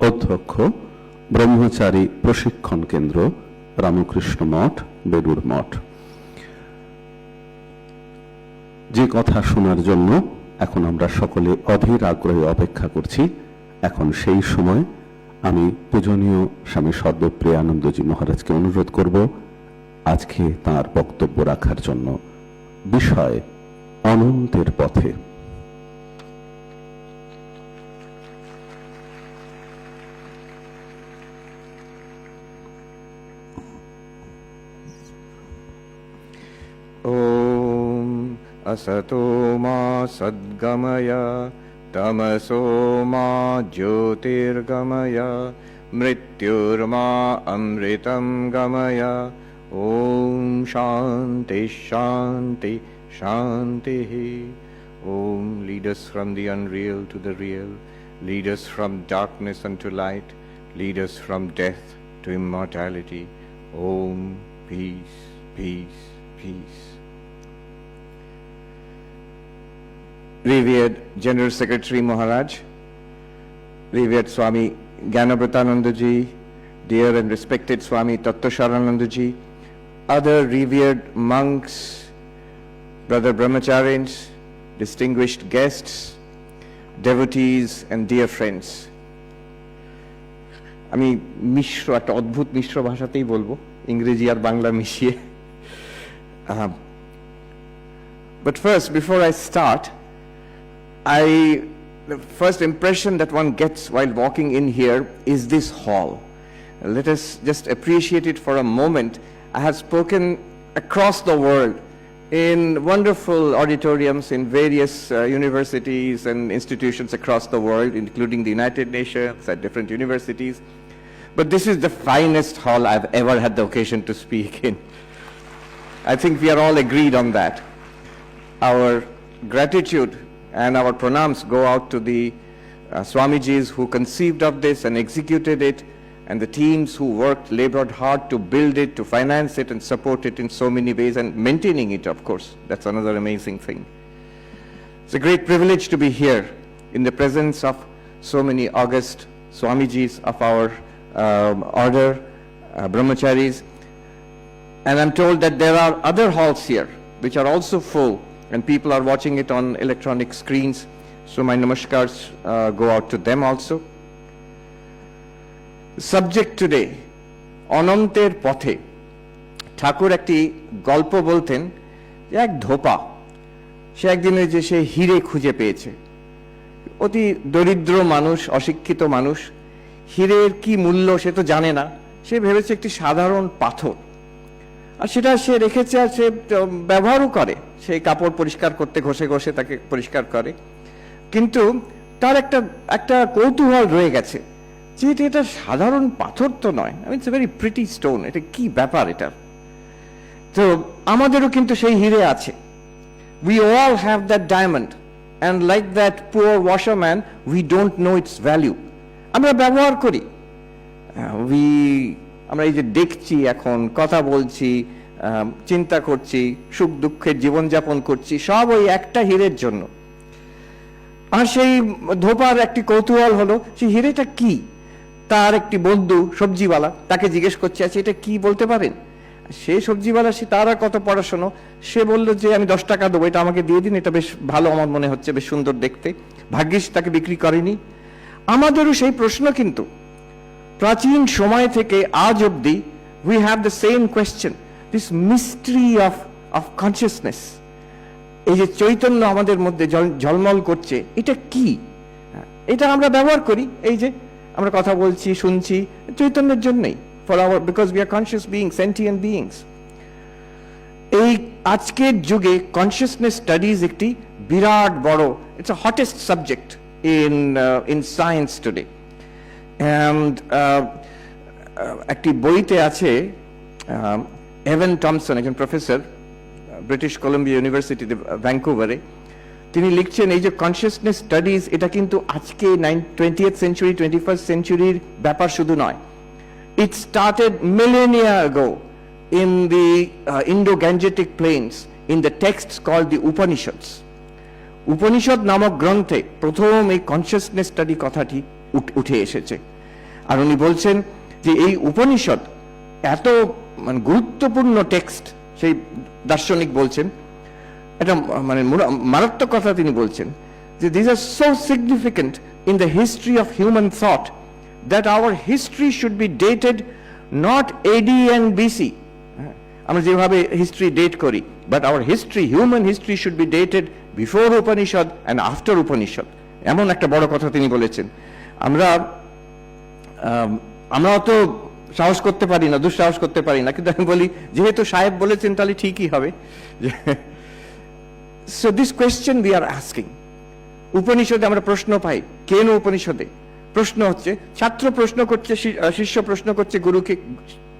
অধ্যক্ষ, ব্রহ্মচারী প্রশিক্ষণ কেন্দ্র, রামকৃষ্ণ মঠ, বেলুড় মঠ। যে কথা শোনার জন্য এখন আমরা সকলে অধীর আগ্রহে অপেক্ষা করছি, এখন সেই সময় আমি পূজনীয় স্বামী সর্বপ্রিয়ানন্দজি মহারাজকে অনুরোধ করব আজকে তার বক্তব্য রাখার জন্য। বিষয় অনন্তের পথে। ओम असतो मा सद्गमय तमसो मा ज्योतिर्गमय मृत्युर्मा अमृतं गमय। ओम शांति शांति शांति। Om, lead us from the unreal to the real, lead us from darkness unto light, lead us from death to immortality. Om, peace, peace, peace. Revered General Secretary Maharaj, revered Swami Gyanabhatanandaji, dear and respected Swami Tattvasharanandaji, other revered monks, brother brahmacharis, distinguished guests, devotees and dear friends. আমি মিশ্র একটা অদ্ভুত মিশ্র ভাষাতেই বলবো, ইংরেজি আর বাংলা মিশিয়ে। But first, before I start, the first impression that one gets while walking in here is this hall. Let us just appreciate it for a moment. I have spoken across the world in wonderful auditoriums in various universities and institutions across the world, including the United Nations at different universities. But this is the finest hall I've ever had the occasion to speak in. I think we are all agreed on that. Our gratitude and our pranams go out to the Swamijis who conceived of this and executed it, and the teams who worked, labored hard to build it, to finance it and support it in so many ways, and maintaining it, of course. That's another amazing thing. It's a great privilege to be here in the presence of so many august Swamijis of our order, brahmacharis. And I'm told that there are other halls here which are also full, and people are watching it on electronic screens. So my namaskars go out to them also. Subject today, অনন্তের পথে। ঠাকুর একটি গল্প বলতেন যে এক ধোপা, সে একদিনে যে সে হিরে খুঁজে পেয়েছে। অতি দরিদ্র মানুষ, অশিক্ষিত মানুষ, হিরের কি মূল্য সে তো জানে না, সে ভেবেছে একটি সাধারণ পাথর, আর সেটা সে রেখেছে আর সে ব্যবহারও করে, সেই কাপড় পরিষ্কার করতে ঘষে ঘষে তাকে পরিষ্কার করে। কিন্তু তার একটা কৌতূহল রয়ে গেছে যে এটা সাধারণ পাথর তো নয়, it's a very pretty stone, এটা কি ব্যাপার এটা। তো আমাদেরও কিন্তু সেই হিরে আছে। We all have that diamond, and like that poor washerman we don't know it's value. আমরা ব্যবহার করি, আমরা এই যে দেখছি, এখন কথা বলছি, চিন্তা করছি, সুখ দুঃখের জীবনযাপন করছি, সব ওই একটা হীরের জন্য। আর সেই ধোপার একটি কৌতূহল হলো সেই হিরেটা কি। তার একটি বন্ধু সবজিওয়ালা তাকে জিজ্ঞেস করছে, আচ্ছা এটা কি বলতে পারেন? সে সবজিওয়ালা, সে তার আর কত পড়াশোনা, সে বললো যে আমি 10 টাকা দেবো, এটা আমাকে দিয়ে দিন, এটা বেশ ভালো আমার মনে হচ্ছে, বেশ সুন্দর দেখতে। ভাগ্যিস তাকে বিক্রি করেনি। আমাদেরও সেই প্রশ্ন, কিন্তু প্রাচীন সময় থেকে আজ অবধি we have the same question, this mystery of consciousness. এই যে চৈতন্য আমাদের মধ্যে ঝলমল করছে, এটা কি? এটা আমরা ব্যবহার করি, এই যে আমরা কথা বলছি, শুনছি, চৈতন্যের জন্যই, because we are conscious beings, sentient beings. এই আজকের যুগে কনসিয়াসনেস স্টাডিজ একটি বিরাট বড়, it's a hottest subject in science today. And একটি বইতে আছে, এভেন টমসন, একজন প্রফেসর, ব্রিটিশ কলম্বিয়া ইউনিভার্সিটিতে ভ্যাঙ্কুভারে, তিনি লিখছেন এই যে কনসিয়াসনেস স্টাডিজ, এটা কিন্তু আজকে 20th century 21st centuryর ব্যাপার শুধু নয়। It started millennia ago in the Indo-Gangetic plains in the texts called the Upanishads. Upanishad নামক গ্রন্থে প্রথম এই কনসিয়াসনেস স্টাডি কথাটি উঠে এসেছে। আর উনি বলছেন যে এই উপনিষদ এত মানে গুরুত্বপূর্ণ টেক্সট, সেই দার্শনিক বলছেন, এটা মানে মারাত্মক কথা তিনি বলছেন যে this are so significant in the history of human thought that our history should be dated not AD and BC, আমরা যেভাবে হিস্ট্রি ডেট করি, but our history, human history should be dated before Upanishad and after Upanishad. এমন একটা বড় কথা তিনি বলেছেন। আমরাও তো সাহস করতে পারি না, দুঃসাহস করতে পারি না, কিন্তু আমি বলি যেহেতু সাহেব বলেছেন তাহলে ঠিকই হবে। So this question we are asking, উপনিষদে আমরা প্রশ্ন পাই, কেন উপনিষদে প্রশ্ন হচ্ছে, ছাত্র প্রশ্ন করছে, শিষ্য প্রশ্ন করছে গুরুকে,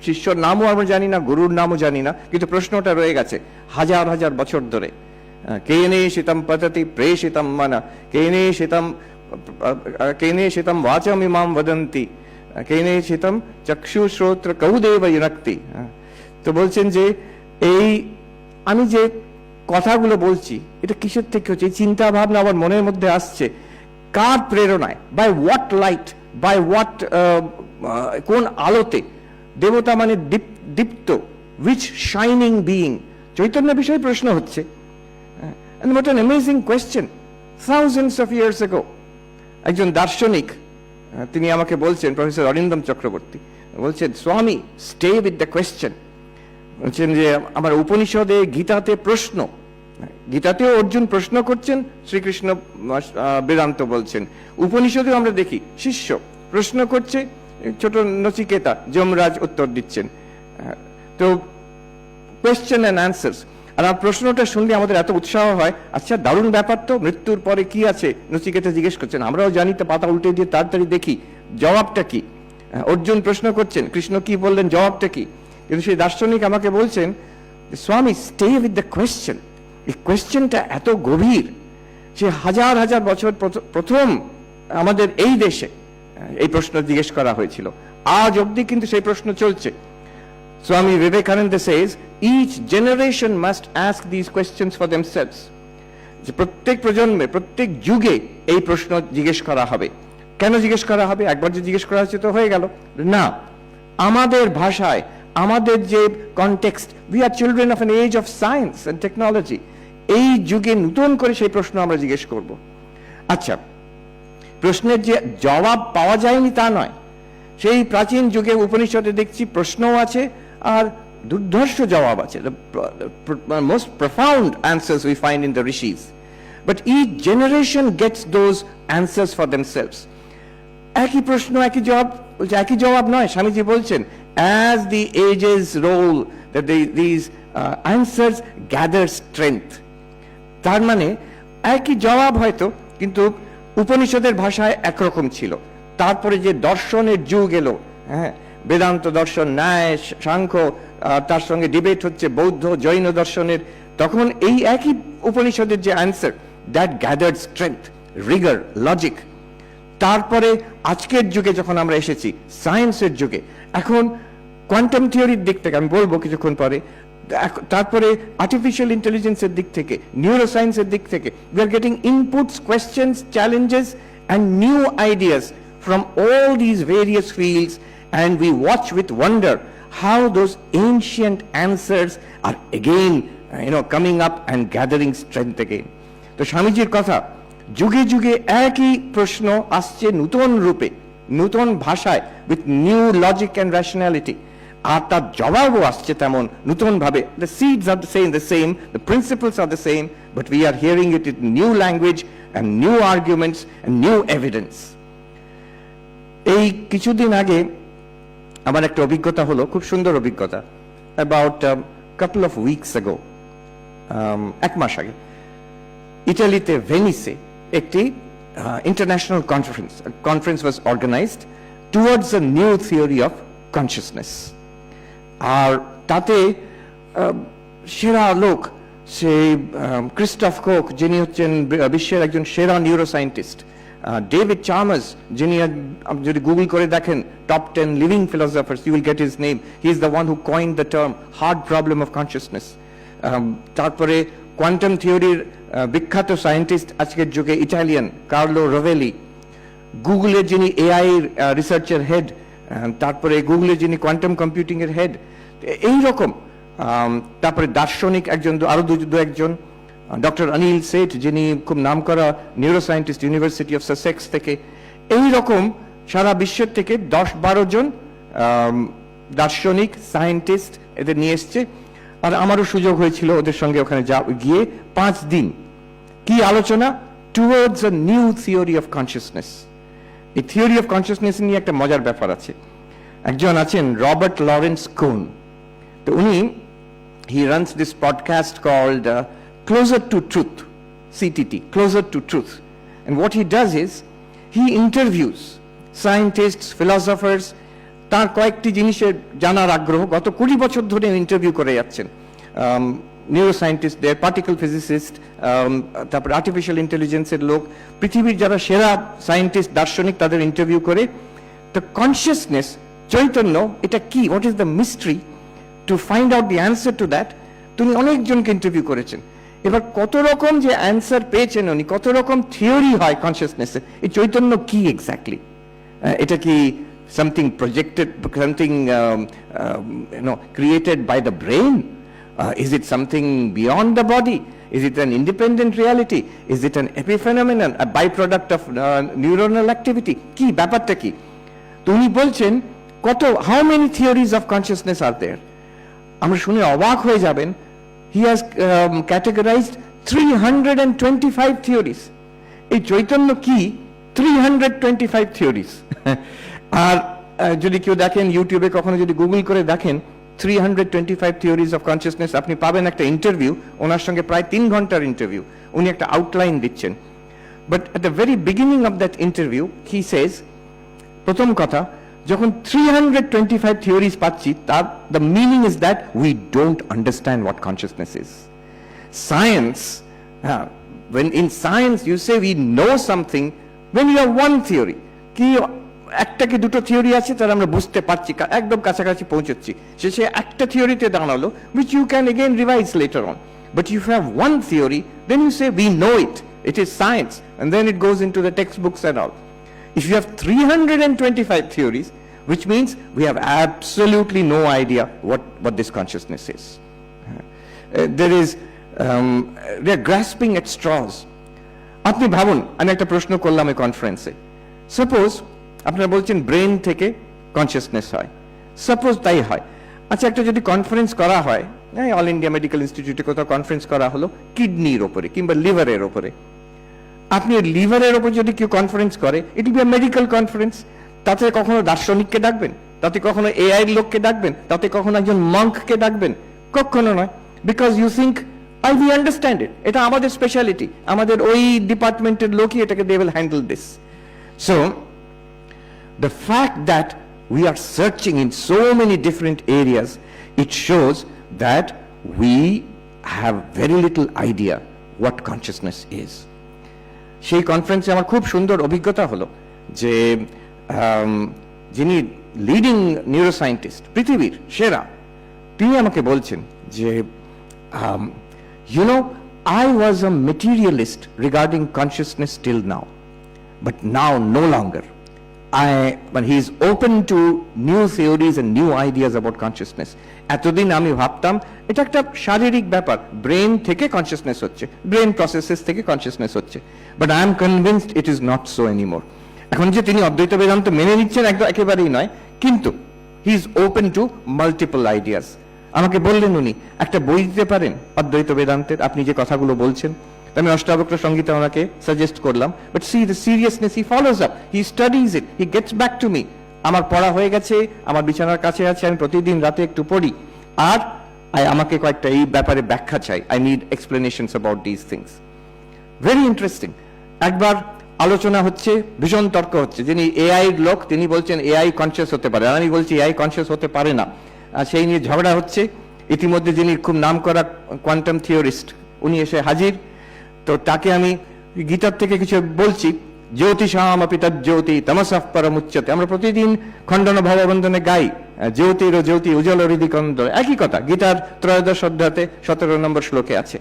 শিষ্যর নামও আমরা জানি না, গুরুর নামও জানি না, কিন্তু প্রশ্নটা রয়ে গেছে হাজার হাজার বছর ধরে। কেনে শীতম পততি প্রেষিতম মানা, কেনে শীতম বাচম ইমাম বদন্তি, কেনে শীতম চক্ষু শ্রোত্র কৌদেব ইনক্তি। তো বলছেন যে এই আমি যে কথাগুলো বলছি এটা কিসের থেকে হচ্ছে, এই চিন্তা ভাবনা আমার মনের মধ্যে আসছে কার প্রেরণায়, by what light, by what, কোন আলোতে, দেবতা মানে দীপ্ত, উইচ শাইনিং বিইং, চৈতন্য বিষয়ে প্রশ্ন হচ্ছে। And what an amazing question, thousands of years ago একজন দার্শনিক তিনি আমাকে বলছেন, প্রফেসর অরিন্দম চক্রবর্তী বলছেন, স্বামী স্টে উইথ দ্য কোয়েশ্চেন, বলছেন যে আমার উপনিষদে গীতাতে প্রশ্ন, গীতাতেও অর্জুন প্রশ্ন করছেন, শ্রীকৃষ্ণ বেদান্ত বলছেন, উপনিষদেও আমরা দেখি শিষ্য প্রশ্ন করছে, ছোট নচিকেতা যমরাজ উত্তর দিচ্ছেন। তো কোয়েশ্চেন অ্যান্ড অ্যান্সার্স। আর আমার প্রশ্নটা শুনলে আমাদের এত উৎসাহ হয়, আচ্ছা দারুণ ব্যাপার তো, মৃত্যুর পরে কি আছে নচিকেতা জিজ্ঞেস করছেন, আমরাও জানি তো, পাতা উল্টে দিয়ে তাড়াতাড়ি দেখি জবাবটা কি। অর্জুন প্রশ্ন করছেন, কৃষ্ণ কি বললেন, জবাবটা কি। কিন্তু সেই দার্শনিক আমাকে বলছেন, স্বামী স্টে উইথ দ্য কোয়েশ্চেন, এই কোয়েশ্চেনটা এত গভীর যে হাজার হাজার বছর প্রথম আমাদের এই দেশে এই প্রশ্ন জিজ্ঞেস করা হয়েছিল, আজ অবধি কিন্তু সেই প্রশ্ন চলছে। Swami Vivekananda says each generation must ask these questions for themselves. যে প্রত্যেক প্রজন্মে, প্রত্যেক যুগে এই প্রশ্ন জিজ্ঞেস করা হবে। কেন জিজ্ঞেস করা হবে? একবার যে জিজ্ঞেস করা হচ্ছে তো হয়ে গেল না, আমাদের ভাষায়, আমাদের যে context, we are children of an age of science and technology, এই যুগে নতুন করে সেই প্রশ্ন আমরা জিজ্ঞেস করব। আচ্ছা, প্রশ্নের যে জবাব পাওয়া যায়নি তা নয়, সেই প্রাচীন যুগে উপনিষদে দেখছি প্রশ্নও আছে আর দুর্ধর্ষ জবাব আছে, most profound answers we find in the rishis, but each generation gets those answers for themselves. একই প্রশ্ন একই জবাব, একই জবাব নয়, স্বামীজি বলছেন as the ages roll that these answers gather strength। তার মানে একই জবাব হয়তো, কিন্তু উপনিষদের ভাষায় একরকম ছিল, তারপরে যে দর্শনের যুগ এলো, হ্যাঁ, বেদান্ত দর্শন, ন্যায়, সাংখ্য, তার সঙ্গে ডিবেট হচ্ছে বৌদ্ধ জৈন দর্শনের, তখন এই একই উপনিষদের যে answer, that gathered strength, Regard, logic. তারপরে আজকের যুগে যখন আমরা এসেছি, সায়েন্সের যুগে, এখন কোয়ান্টাম থিওরির দিক থেকে আমি বলবো কিছুক্ষণ পরে, তারপরে আর্টিফিশিয়াল ইন্টেলিজেন্সের দিক থেকে, নিউরোসায়েন্সের দিক থেকে, we are getting inputs, questions, challenges and new ideas from all these various fields, and we watch with wonder how those ancient answers are again coming up and gathering strength again. তো স্বামীজির কথা, যুগে যুগে একই প্রশ্ন আসছে নতুন রূপে, নতুন ভাষায়, with new logic and rationality, আর তার জবাবও আসছে তেমন নতুন ভাবে। The seeds are the same, the principles are the same, but we are hearing it in new language and new arguments and new evidence. এই কিছুদিন আগে আমার একটা অভিজ্ঞতা হলো, খুব সুন্দর অভিজ্ঞতা, about a couple of weeks ago, এক মাস আগে, ইটালিতে ভেনিসে একটি international conference was organized towards a new theory of consciousness. আর তাতে সেরা লোক, সেই ক্রিস্টফ কোক, যিনি হচ্ছেন বিশ্বের একজন সেরা নিউরোসায়েন্টিস্ট, ডেভিড চার্মার্স, যিনি যদি গুগল করে দেখেন top 10 living philosophers, you will get his name, he is the one who coined the term hard problem of consciousness. তারপরে কোয়ান্টাম থিওরির বিখ্যাত সায়েন্টিস্ট আজকের যুগে ইটালিয়ান কার্লো রোভেলি, গুগলের যিনি এআই রিসার্চের হেড, তারপরে গুগলের যিনি কোয়ান্টাম কম্পিউটিং এর হেড, এই রকম। তারপরে দার্শনিক একজন, আরো একজন, ডক্টর অনিল সেঠ, যিনি খুব নামকরা নিউরোসায়েন্টিস্ট, ইউনিভার্সিটি অফ সাসেক্স থেকে। এই রকম সারা বিশ্বের থেকে 10-12 জন দার্শনিক, সায়েন্টিস্ট এদের নিয়ে এসছে। আর আমারও সুযোগ হয়েছিল ওদের সঙ্গে ওখানে গিয়ে 5 দিন। কি আলোচনা? Towards a new theory of consciousness. এই থিওরি অফ কনসিয়াসনেস নিয়ে একটা মজার ব্যাপার আছে। একজন আছেন রবার্ট লরেন্স কোন, তো উনি he runs this podcast called Closer to Truth, CTT, Closer to Truth. And what he does is he interviews scientists, philosophers, তার কয়েকটি জিনিসের জানার আগ্রহ, গত 20 বছর ধরে ইন্টারভিউ করে যাচ্ছেন নিউরোসায়েন্টিস্টদের, পার্টিকেল ফিজিসিস্ট, তারপরে আর্টিফিশিয়াল ইন্টেলিজেন্সের লোক, পৃথিবীর যারা সেরা সায়েন্টিস্ট, দার্শনিক, তাদের ইন্টারভিউ করে। তো কনসিয়াসনেস, চৈতন্য, এটা কি, what is the mystery, to find out the answer to that তিনি অনেকজনকে ইন্টারভিউ করেছেন। এবার কত রকম যে অ্যান্সার পেয়েছেন উনি, কত রকম থিওরি হয় কনসিয়াসনেসের। এই চৈতন্য কি এক্স্যাক্টলি? এটা কি something projected, something created by the brain? Is it something beyond the body? Is it an independent reality? Is it an epiphenomenon, a byproduct of neuronal activity? কি ব্যাপারটা কি? তো উনি বলছেন কত, how many theories of consciousness are there? আমরা শুনে অবাক হয়ে যাবেন। He has categorized 325 theories. এই চৈতন্য কি? 325 theories. আর যদি কেউ দেখেন ইউটিউবে, কখনো যদি গুগল করে দেখেন 325 theories of consciousness, আপনি পাবেন একটা ইন্টারভিউ, ওনার সঙ্গে প্রায় 3 ঘন্টার ইন্টারভিউ। উনি একটা আউটলাইন দিচ্ছেন। But at the very beginning of that interview he says, প্রথম কথা, যখন 325 থিওরিজ পাচ্ছি, তার the meaning is that we don't understand what consciousness is. Science, when in science you say we know something, when you have one theory, কি একটা কি দুটো theory আছে তার আমরা বুঝতে পারছি, একদম কাছাকাছি পৌঁছচ্ছি, সে একটা থিওরিতে দাঁড়ালো, which you can again revise later on. But if you have one theory, then you say we know it, it is science, and then it goes into the textbooks and all. If you have 325 theories, which means we have absolutely no idea what this consciousness is. They're grasping at straws. আপনি ভাবুন, আমি একটা প্রশ্ন করলাম এই কনফারেন্সে, suppose আপনারা বলছেন ব্রেন থেকে কনসিয়াসনেস হয়, সাপোজ তাই হয়। আচ্ছা, একটা যদি কনফারেন্স করা হয়, অল ইন্ডিয়া মেডিকেল ইনস্টিটিউটে কোথাও কনফারেন্স করা হলো কিডনির ওপরে কিংবা লিভারের ওপরে, আপনি লিভারের ওপর যদি কেউ কনফারেন্স করে, it will be a medical conference. তাতে কখনো দার্শনিককে ডাকবেন, তাতে কখনো এআই লোককে ডাকবেন, তাতে কখনো একজন মঙ্ককে ডাকবেন? কখনো নয়। Because you think we understand it, এটা আমাদের স্পেশালিটি, আমাদের ওই ডিপার্টমেন্টের লোকই এটাকে they will handle this. So the fact that we are searching in so many different areas, it shows that we have very little idea what consciousness is. সেই কনফারেন্সে আমার খুব সুন্দর অভিজ্ঞতা হলো যে যিনি লিডিং নিউরোসায়েন্টিস্ট, পৃথিবীর সেরা, তিনি আমাকে বলছেন যে you know, I was a materialist regarding consciousness till now, but now no longer. But he is open to new theories and new ideas about consciousness. এতদিন আমি ভাবতাম এটা একটা শারীরিক ব্যাপার, ব্রেন থেকে কনসিয়াসনেস হচ্ছে, ব্রেন প্রসেসেস থেকে কনসিয়াসনেস হচ্ছে, but I am convinced it is not so anymore. এখন যে তিনি অদ্বৈত বেদান্ত মেনে নিচ্ছেন একদম একেবারেই নয়, কিন্তু he is open to multiple ideas. আমাকে বললেন উনি একটা বই দিতে পারেন অদ্বৈত বেদান্তের, আপনি যে কথাগুলো বলছেন। আমি অষ্টাবক্র সংহিতা ওনাকে সাজেস্ট করলাম, but C the seriousness, he follows up, he studies it, he gets back to me. আমার পড়া হয়ে গেছে, আমার বিছানার কাছে আছে, আমি প্রতিদিন রাতে একটু পড়ি, আর আমাকে কয়েকটা এই ব্যাপারে ব্যাখ্যা চাই, I need explanations about this things. Very interesting. একবার আলোচনা হচ্ছে, ভীষণ তর্ক হচ্ছে, যিনি এআই লোক তিনি বলছেন এআই কনসিয়াস হতে পারে, আর আমি বলছি এআই কনসিয়াস হতে পারে না। সেই নিয়ে ঝগড়া হচ্ছে। ইতিমধ্যে যিনি খুব নামকরা কোয়ান্টাম থিওরিস্ট উনি এসে হাজির। তো তাকে আমি গীতার থেকে কিছু বলছি, জ্যোতিষামপি তজ্জ্যোতি তমসঃ পরমুচ্যতে। আমরা প্রতিদিন খণ্ডন ভববন্ধনে গাই জ্যোতির জ্যোতি উজ্জ্বল হৃদি কন্দর, একই কথা গীতার 13 অধ্যায়তে 17 নম্বর শ্লোকে আছে।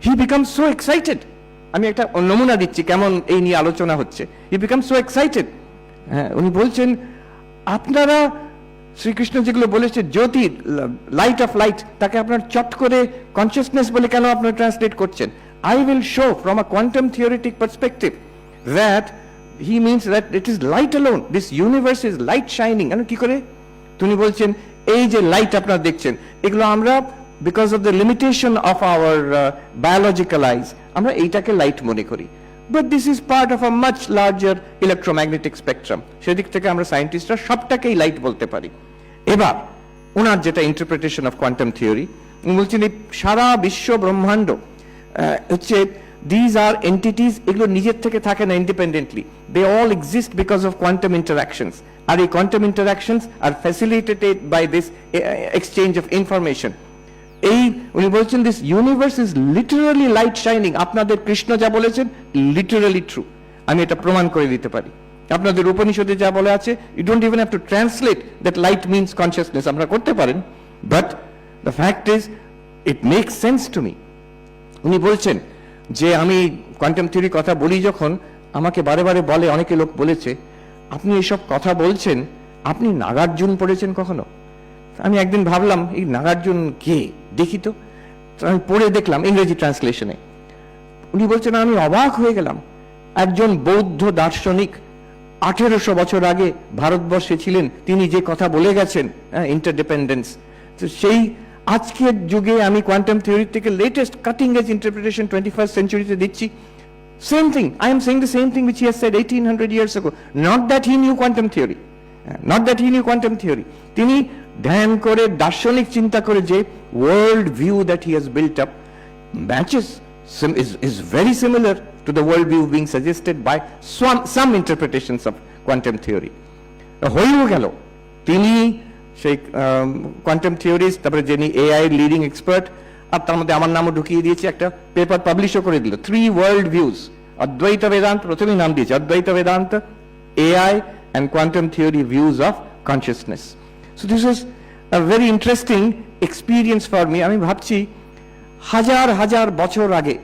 হি বিকামস সো এক্সাইটেড আমি একটা নমুনা দিচ্ছি কেমন এই নিয়ে আলোচনা হচ্ছে। হি বিকাম সো এক্সাইটেড। হ্যাঁ, উনি বলছেন আপনারা শ্রীকৃষ্ণ যেগুলো বলেছে জ্যোতি, লাইট অফ লাইট, তাকে আপনার চট করে কনসিয়াসনেস বলে কেন আপনারা ট্রান্সলেট করছেন? I will show from a quantum theoretic perspective that he means that it is light alone, this universe is light shining. কি করে? তিনি বলছেন এই যে লাইট আপনারা দেখছেন, এগুলো আমরা because of the limitation of our biological eyes আমরা এইটাকে লাইট মনে করি, but this is part of a much larger electromagnetic spectrum. সেদিক থেকে আমরা সায়েন্টিস্টরা সবটাকেই লাইট বলতে পারি। এবার ওনার যেটা ইন্টারপ্রিটেশন অফ কোয়ান্টাম থিওরি, উনি বলছেন এই সারা বিশ্ব ব্রহ্মাণ্ড হচ্ছে these are entities, এগুলো নিজের থেকে থাকে না independently, they all exist because of quantum interactions, আর এই quantum interactions are facilitated by this exchange of information. এই উনি বলছেন this universe is literally light shining. আপনাদের কৃষ্ণ যা বলেছেন লিটারালি ট্রু, আমি এটা প্রমাণ করে দিতে পারি। আপনাদের উপনিষদে যা বলা আছে, you don't even have to translate that light means consciousness, আপনারা করতে পারেন, but the fact is it makes sense to me. উনি বলছেন যে আমি কোয়ান্টাম থিওরির কথা বলি যখন, আমাকে বারে বারে বলে, অনেকে লোক বলেছে আপনি এসব কথা বলছেন, আপনি নাগার্জুন পড়েছেন কখনো? আমি একদিন ভাবলাম এই নাগার্জুন কে, দেখি তো। আমি পড়ে দেখলাম ইংরেজি ট্রান্সলেশনে। উনি বলছেন আমি অবাক হয়ে গেলাম, একজন বৌদ্ধ দার্শনিক 1800 বছর আগে ভারতবর্ষে ছিলেন, তিনি যে কথা বলে গেছেন ইন্টারডিপেন্ডেন্স, তো সেই আজকের যুগে আমি কোয়ান্টাম থিওরি থেকে latest cutting edge interpretation 21st সেঞ্চুরিতে দিচ্ছি। Same thing, I am saying the same thing which he has said 1800 years ago. Not that he knew quantum theory, not that he knew quantum theory. তিনি ধ্যান করে দার্শনিক চিন্তা করে যে world view that he has built up matches is very similar to the world view being suggested by some interpretations of quantum theory. হয়েও গেল তিনি সেই কোয়ান্টাম থিওরিস্ট, তারপরে যিনি এআই লিডিং এক্সপার্ট, আর তার মধ্যে আমার নামও ঢুকিয়ে দিয়েছে, একটা পেপার পাবলিশও করে দিল, 3 ওয়ার্ল্ড ভিউজ, অদ্বৈত বেদান্ত, প্রথমেই নাম দিয়েছে অদ্বৈত Vedanta, AI and quantum theory views of consciousness. So this is a very interesting experience for me. আমি ভাবছি হাজার হাজার বছর আগে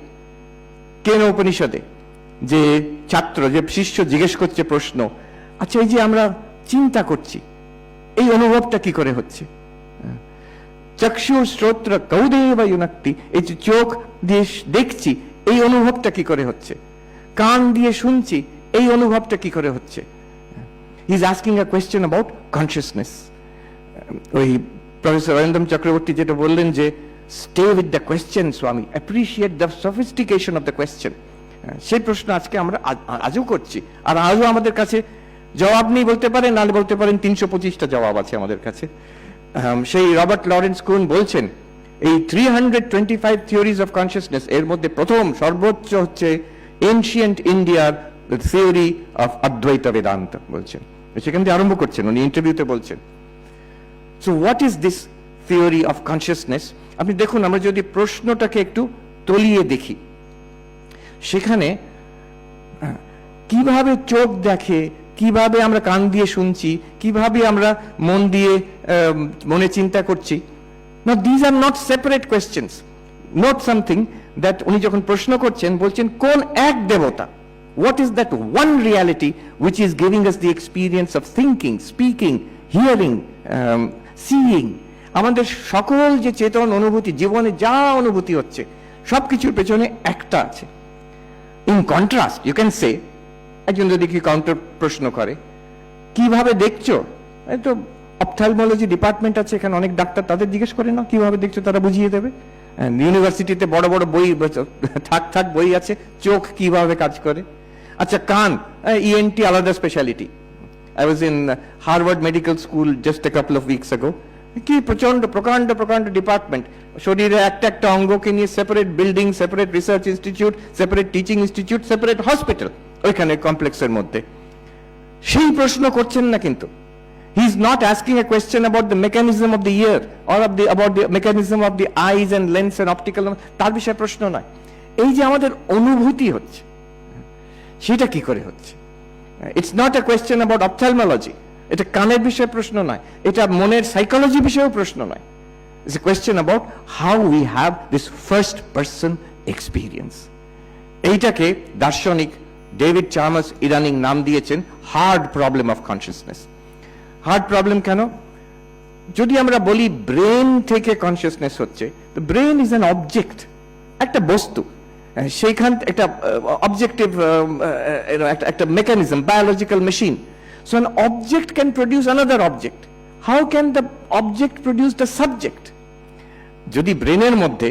কেন উপনিষদে যে ছাত্র, যে শিষ্য জিজ্ঞেস করছে প্রশ্ন, আচ্ছা এই যে আমরা চিন্তা করছি এই অনুভবটা কি করে হচ্ছে? চক্ষু শ্রোত্র কৌদেব ইউনাক্তি, এই যে চোখ দিয়ে দেখছি এই অনুভবটা কি করে হচ্ছে? কান দিয়ে শুনছি এই অনুভবটা কি করে হচ্ছে? He is asking a question about consciousness. ওই প্রফেসর অরিন্দম চক্রবর্তী যেটা বললেন যে stay with the question Swami, appreciate the sophistication of the question. সেই প্রশ্ন আজকে আমরা আজও করছি, আর আজও আমাদের কাছে জবাব নেই বলতে পারেন, নাহলে বলতে পারেন 325টা জবাব আছে আমাদের কাছে। সেই রবার্ট লরেন্স কুন বলছেন এই 325 থিওরিজ অফ কনসিয়াসনেস এর মধ্যে প্রথম সর্বোচ্চ হচ্ছে এনশিয়েন্ট ইন্ডিয়ার থিওরি অফ অদ্বৈত বেদান্ত বলছেন, সেখান থেকে আরম্ভ করছেন উনি ইন্টারভিউতে বলছেন। So what is this theory of consciousness? আপনি দেখুন, আমরা যদি প্রশ্নটাকে একটু তলিয়ে দেখি, সেখানে কিভাবে চোখ দেখে, কিভাবে আমরা কান দিয়ে শুনছি, কিভাবে আমরা মন দিয়ে মনে চিন্তা করছি, না these are not separate questions. Note something that উনি যখন প্রশ্ন করছেন বলছেন কোন এক দেবতা, what is that one reality which is giving us the experience of thinking, speaking, hearing, seeing? আমাদের সকল যে চেতন অনুভূতি, জীবনে যা অনুভূতি হচ্ছে সবকিছুর পেছনে একটা আছে। In contrast you can say, একজন যদি কি কাউন্টার প্রশ্ন করে কিভাবে দেখছো, এই তো অপথ্যালমোলজি ডিপার্টমেন্ট আছে এখানে, অনেক ডাক্তার, তাদের জিজ্ঞেস করে না কিভাবে দেখছো, তারা বুঝিয়ে দেবে। ইউনিভার্সিটিতে বড় বড় বই থাক বই আছে, চোখ কিভাবে কাজ করে। আচ্ছা কান, ইএনটি আলাদা speciality. I was in Harvard medical school just a couple of weeks ago. কি প্রচন্ড প্রকাণ্ড প্রকাণ্ড ডিপার্টমেন্ট, শরীরে একটা একটা অঙ্গকে নিয়ে separate building, separate research institute, separate teaching institute, separate hospital ওইখানে কমপ্লেক্সের মধ্যে। সেই প্রশ্ন করছেন না কিন্তু। He is not asking a question about the mechanism of the ear or about the mechanism of the eyes and lens and optical, তার বিষয়ে প্রশ্ন নয়। এই যে আমাদের অনুভূতি হচ্ছে সেটা কি করে হচ্ছে? It's not a question about ophthalmology, এটা কানের বিষয়ে প্রশ্ন নয়, এটা মনের সাইকোলজি বিষয়েও প্রশ্ন নয়। It's a question about how we have this first person experience. এইটাকে দার্শনিক ডেভিড চার্মার্স ইদানিং নাম দিয়েছেন hard problem of consciousness. Hard problem কেন? যদি আমরা বলি ব্রেন থেকে কনসিয়াসনেস হচ্ছে, ব্রেন ইজ অ্যান অবজেক্ট, একটা বস্তু, সেইখান একটা অবজেক্টিভ একটা mechanism, biological machine. So an object can produce another object. How can the object produce the subject? যদি ব্রেনের মধ্যে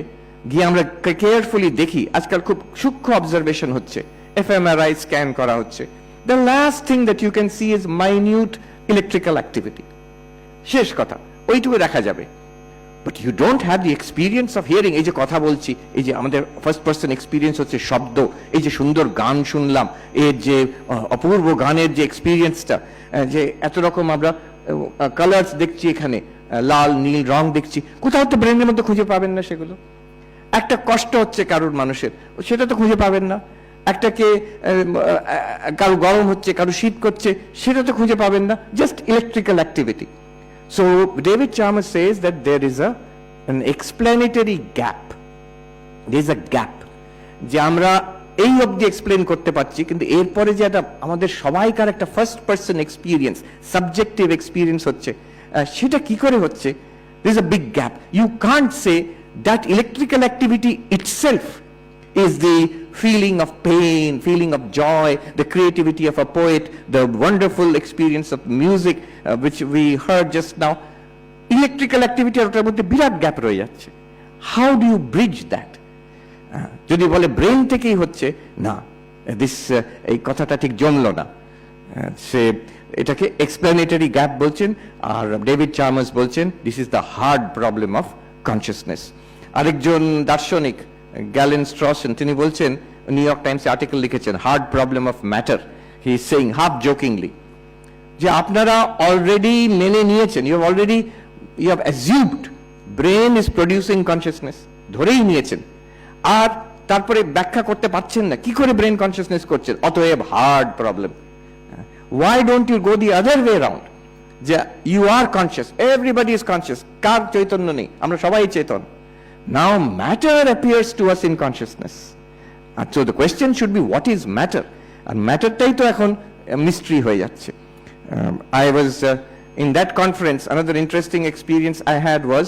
গিয়ে আমরা কেয়ারফুলি দেখি, আজকাল খুব সূক্ষ্ম অবজারভেশন হচ্ছে, এফএমআরআই স্ক্যান করা হচ্ছে, the last thing that you can see is minute electrical activity. শেষ কথা, ওইটুকু দেখা যাবে। But you don't have the experience of hearing. এই যে কথা বলছি, এই যে আমাদের ফার্স্ট পার্সন এক্সপিরিয়েন্স হচ্ছে শব্দ, এই যে সুন্দর গান শুনলাম, এর যে অপূর্ব গানের যে এক্সপিরিয়েন্সটা, যে এত রকম আমরা কালার্স দেখছি, এখানে লাল নীল রং দেখছি, কোথাও তো ব্রেনের মধ্যে খুঁজে পাবেন না সেগুলো। একটা কষ্ট হচ্ছে কারোর মানুষের, সেটা তো খুঁজে পাবেন না। একটাকে কারো গরম হচ্ছে, কারো শীত করছে, সেটা তো খুঁজে পাবেন না, just electrical activity. So David Chalmers says that there is an explanatory gap. There is a gap যে আমরা এই অবধি এক্সপ্লেন করতে পারছি, কিন্তু এরপরে যে একটা আমাদের সবাইকার একটা first person experience, subjective experience হচ্ছে, সেটা কি করে হচ্ছে? There is a big gap. You can't say that electrical activity itself is the feeling of pain, feeling of joy, the creativity of a poet, the wonderful experience of music which we heard just now. Electrical activity আর ওটার মধ্যে বিরাট gap রয়ে যাচ্ছে। How do you bridge that? যদি বলে brain থেকেই হচ্ছে, না, এই কথাটা ঠিক জমলো না। সে এটাকে এক্সপ্লেনেটরি গ্যাপ বলছেন, আর ডেভিড চার্মার্স বলছেন this is the hard problem of consciousness. আরেকজন দার্শনিক গ্যালেন স্ট্রসেন, তিনি বলছেন, নিউ ইয়র্ক টাইমসে আর্টিকেল লিখেছেন, hard problem of matter. He is saying half jokingly যে আপনারা অলরেডি মেনে নিয়েছেন, you have assumed brain is producing consciousness, ধরেই নিয়েছেন, আর তারপরে ব্যাখ্যা করতে পারছেন না কি করে ব্রেন কনসিয়াসনেস করছে, অতএব hard problem. Why don't you go the other way around? যে you are conscious, everybody is conscious, কার চৈতন্য নেই, আমরা সবাই চেতন। Now matter appears to us in consciousness. And so the question should be, what is matter? And matterটাই তো এখন mystery হয়ে যাচ্ছে। I was in that conference, another interesting experience I had was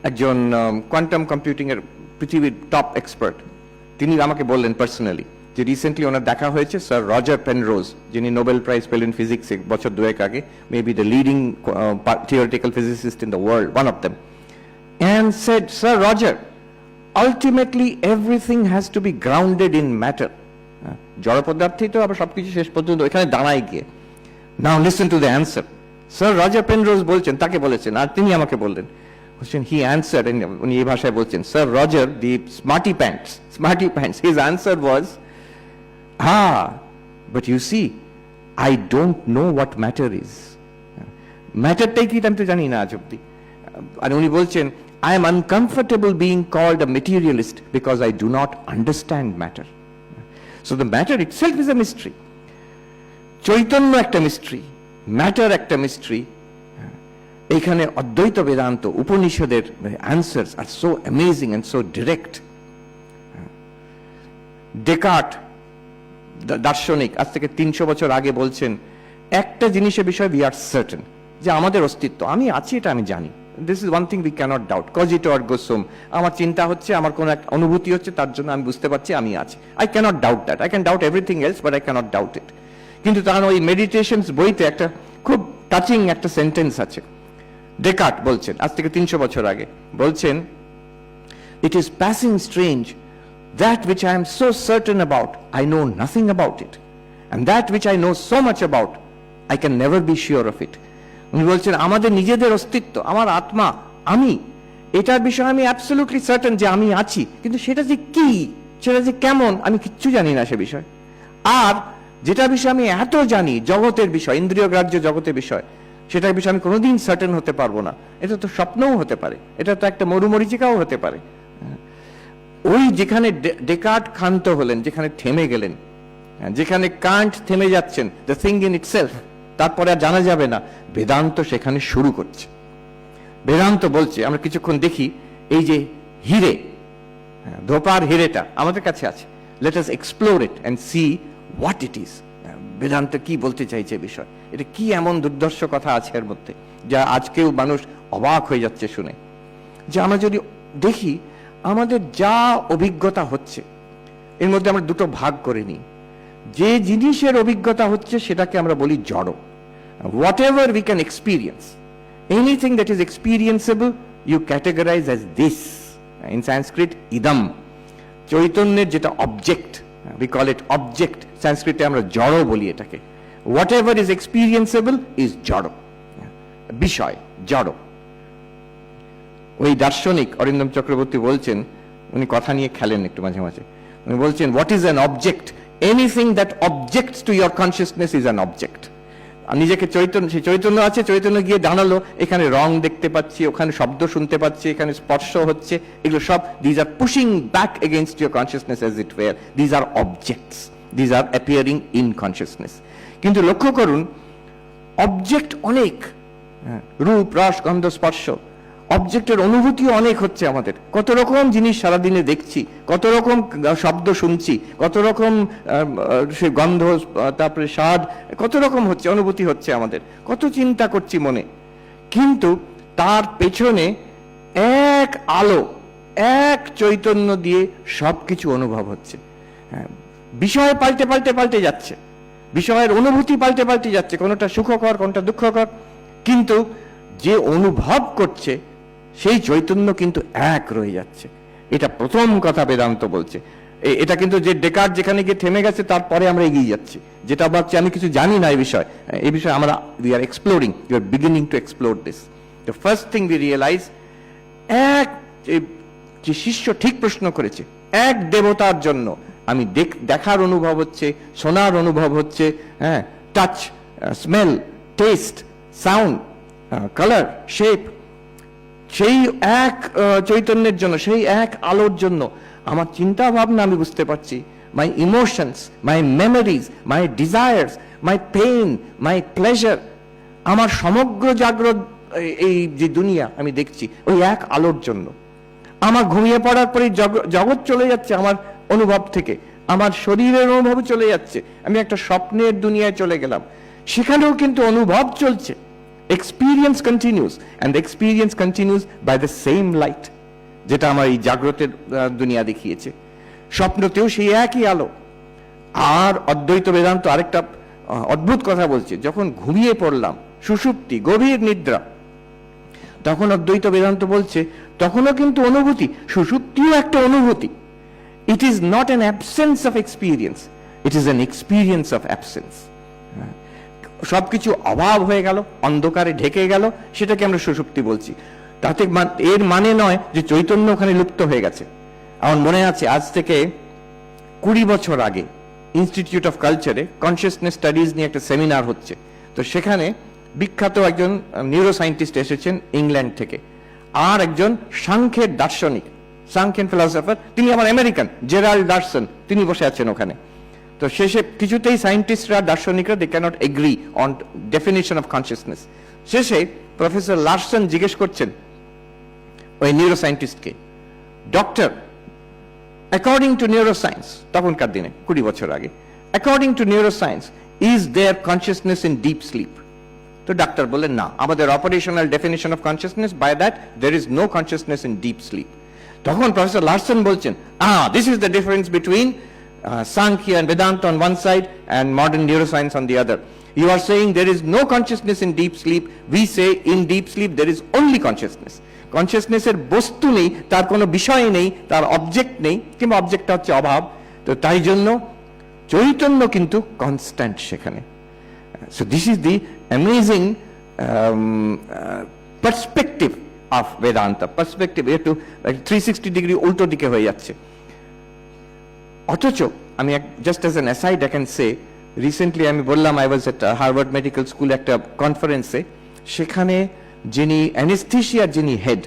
একজন quantum computing এর পৃথিবীর top expert, তিনি আমাকে বললেন পার্সোনালি যে রিসেন্টলি ওনার দেখা হয়েছে স্যার রজার পেনরোজ, যিনি নোবেল প্রাইজ পেলেন ফিজিক্সে বছর দুয়েক আগে, maybe the leading theoretical physicist in the world, one of them, and said, Sir Roger, ultimately everything has to be grounded in matter. জড় পদার্থই তো আবার সবকিছু শেষ পর্যন্ত এখানে দাঁড়ায় গিয়ে। Now listen to the answer. Sir Roger Penrose বলছেন, তাকে বলেছেন, আর তিনি আমাকে বললেন, he answered, and উনি এই ভাষায় বলছেন, Sir Roger, the smarty pants, his answer was, but you see, I don't know what matter is. ম্যাটারটাই কি আমি তো জানি না আজ অব্দি। আর উনি বলছেন, I am uncomfortable being called a materialist because I do not understand matter. So the matter itself is a mystery. Chaitanya একটা মিস্ট্রি, ম্যাটার একটা মিস্ট্রি। এইখানে অদ্বৈত বেদান্ত উপনিষদের answers are so amazing and so direct. Descartes দার্শনিক আজ থেকে 300 বছর আগে বলছেন, একটা জিনিসের বিষয়ে we are certain, যে আমাদের অস্তিত্ব, আমি আছি এটা আমি জানি। This is one thing we cannot doubt. Cogito ergo sum. আমার চিন্তা হচ্ছে, আমার কোন একটা অনুভূতি হচ্ছে, তার জন্য আমি বুঝতে পারছি আমি আছি। I cannot doubt that. I can doubt everything else, but I cannot doubt it. কিন্তু তার ওই মেডিটেশনস বইতে একটা খুব টাচিং একটা সেন্টেন্স আছে। ডেকার্ট বলছেন আজ থেকে 300 বছর আগে, বলছেন, it is passing strange that which I am so certain about, I know nothing about it, and that which I know so much about, I can never be sure of it. উনি বলছেন, আমাদের নিজেদের অস্তিত্ব, আমার আত্মা, আমি, এটার বিষয়ে আমি অ্যাবসলিউটলি সার্টেন যে আমি আছি, কিন্তু সেটা যে কি, সেটা যে কেমন, আমি কিচ্ছু জানি না সে বিষয়। আর যেটা বিষয় আমি এত জানি, জগতের বিষয়, ইন্দ্রিয় গ্রাহ্য জগতের বিষয়, সেটার বিষয়ে আমি কোনোদিন সার্টেন হতে পারবো না। এটা তো স্বপ্নও হতে পারে, এটা তো একটা মরুমরিচিকাও হতে পারে। ওই যেখানে ডেকার্ট ক্ষান্ত হলেন, যেখানে থেমে গেলেন, যেখানে কান্ট থেমে যাচ্ছেন, দ্য থিং ইন ইটসেলফ, তারপরে আর জানা যাবে না, বেদান্ত সেখানে শুরু করছে। বেদান্ত বলছে, আমরা কিছুক্ষণ দেখি, এই যে হিরে, ধোপার হিরেটা আমাদের কাছে আছে, let us explore it and see what it is. Vedanta কি বলতে চাইছে বিষয়, এটা কি এমন দুর্ধর্ষ কথা আছে এর মধ্যে যা আজকেও মানুষ অবাক হয়ে যাচ্ছে শুনে। যে আমরা যদি দেখি আমাদের যা অভিজ্ঞতা হচ্ছে এর মধ্যে আমরা দুটো ভাগ করে নিই। যে জিনিসের অভিজ্ঞতা হচ্ছে সেটাকে আমরা বলি জড়। Whatever we can experience, anything that is experienceable you categorise as this. In Sanskrit idam, চৈতন্যের যেটা object, we call it object, সংস্কৃতে আমরা জড় বলি এটাকে। whatever is experienceable is জড়, বিষয় জড়। ওই দার্শনিক অরিন্দম চক্রবর্তী বলছেন, উনি কথা নিয়ে খেলেন একটু মাঝে মাঝে, উনি বলছেন what is an object, anything that objects to your consciousness is an object। নিজেকে চৈতন্য, সে চৈতন্য আছে, চৈতন্য গিয়ে দাঁড়ালো, এখানে রং দেখতে পাচ্ছি, ওখানে শব্দ শুনতে পাচ্ছি, এখানে স্পর্শ হচ্ছে, এগুলো সব these are pushing back against your consciousness as it were, these are objects, these are appearing in consciousness। কিন্তু লক্ষ্য করুন অবজেক্ট অনেক, রূপ রস গন্ধ স্পর্শ, অবজেক্টের অনুভূতিও অনেক হচ্ছে আমাদের। কত রকম জিনিস সারাদিনে দেখছি, কত রকম শব্দ শুনছি, কত রকম সে গন্ধ, তারপরে স্বাদ, কত রকম হচ্ছে, অনুভূতি হচ্ছে আমাদের, কত চিন্তা করছি মনে। কিন্তু তার পেছনে এক আলো, এক চৈতন্য দিয়ে সবকিছু অনুভব হচ্ছে। বিষয় পাল্টে পাল্টে পাল্টে যাচ্ছে, বিষয়ের অনুভূতি পাল্টে পাল্টে যাচ্ছে, কোনোটা সুখকর কোনোটা দুঃখকর, কিন্তু যে অনুভব করছে সেই চৈতন্য কিন্তু এক রয়ে যাচ্ছে। এটা প্রথম কথা বেদান্ত বলছে। এটা কিন্তু যে ডেকার্ট যেখানে গিয়ে থেমে গেছে তারপরে আমরা এগিয়ে যাচ্ছি, যেটা ভাবছি আমি কিছু জানি না এই বিষয়ে আমরা we are exploring, you are beginning to explore this. The first thing we realise, এক যে শিষ্য ঠিক প্রশ্ন করেছে, এক দেবতার জন্য আমি দেখার অনুভব হচ্ছে, শোনার অনুভব হচ্ছে, হ্যাঁ, touch, smell, test, sound, colour, shape, সেই এক চৈতন্যের জন্য, সেই এক আলোর জন্য আমার চিন্তা ভাবনা আমি বুঝতে পারছি, my emotions, my memories, my desires, my pain, my pleasure, আমার সমগ্র জাগ্রত এই যে দুনিয়া আমি দেখছি ওই এক আলোর জন্য। আমার ঘুমিয়ে পড়ার পরে জগৎ চলে যাচ্ছে আমার অনুভব থেকে, আমার শরীরের অনুভব চলে যাচ্ছে, আমি একটা স্বপ্নের দুনিয়ায় চলে গেলাম, সেখানেও কিন্তু অনুভব চলছে। Experience continues, and the experience continues by the same light, যেটা আমার এই জাগ্রতের দুনিয়া দেখিয়েছে। স্বপ্নতেও সেই একই আলো। আর অদ্বৈত বেদান্ত আরেকটা অদ্ভুত কথা বলছে, যখন ঘুমিয়ে পড়লাম, সুষুপ্তি, গভীর নিদ্রা, তখন অদ্বৈত বেদান্ত বলছে তখনও কিন্তু অনুভূতি, সুষুপ্তিও একটা অনুভূতি। It is not an absence of experience, it is an experience of absence। সবকিছু অভাব হয়ে গেল, অন্ধকারে ঢেকে গেল, সেটাকে আমরা সুষুপ্তি বলছি। তাতে এর মানে নয় যে চৈতন্য ওখানে লুপ্ত হয়ে গেছে। আমার মনে আছে আজ থেকে 20 বছর আগে ইনস্টিটিউট অফ কালচারে কনসিয়াসনেস স্টাডিজ নিয়ে একটা সেমিনার হচ্ছে। তো সেখানে বিখ্যাত একজন নিউরো সায়েন্টিস্ট এসেছেন ইংল্যান্ড থেকে, আর একজন সাংখ্যের দার্শনিক, সাংখ্যেন ফিলসফার, তিনি আমার আমেরিকান, জেরাল্ড ডারসন, তিনি বসে আছেন ওখানে। তো শেষে কিছুতেই সায়েন্টিস্টরা, দার্শনিকরা they cannot agree on definition of consciousness. শেষে প্রফেসর লার্সন জিজ্ঞেস করছেন ওই নিউরো সায়েন্টিস্টকে, doctor, according to neuroscience, তখনকার দিনে 20 বছর আগে, according to neuroscience is there consciousness in deep sleep? তো ডাক্তার বললেন না, আমাদের operational definition of consciousness, by that there is no consciousness in deep sleep। তখন প্রফেসর লার্সন বলছেন, this is the difference between Sankhya and Vedanta on one side and modern neuroscience on the other. You are saying there is no consciousness in deep sleep, we say in deep sleep there is only consciousness। কনসিয়াসনেসের বস্তু নেই, তার কোনো বিষয় নেই, তার object নেই, কিংবা অবজেক্টটা হচ্ছে অভাব। তো তাই জন্য চৈতন্য কিন্তু কনস্ট্যান্ট সেখানে। So this is the amazing perspective of Vedanta, perspective একটু 360 ডিগ্রি উল্টো দিকে হয়ে যাচ্ছে। অথচ আমি just as an aside I can say, recently আমি বললাম I was at Harvard medical school একটা কনফারেন্সে, সেখানে যিনি অ্যানেস্থেশিয়ার যিনি হেড,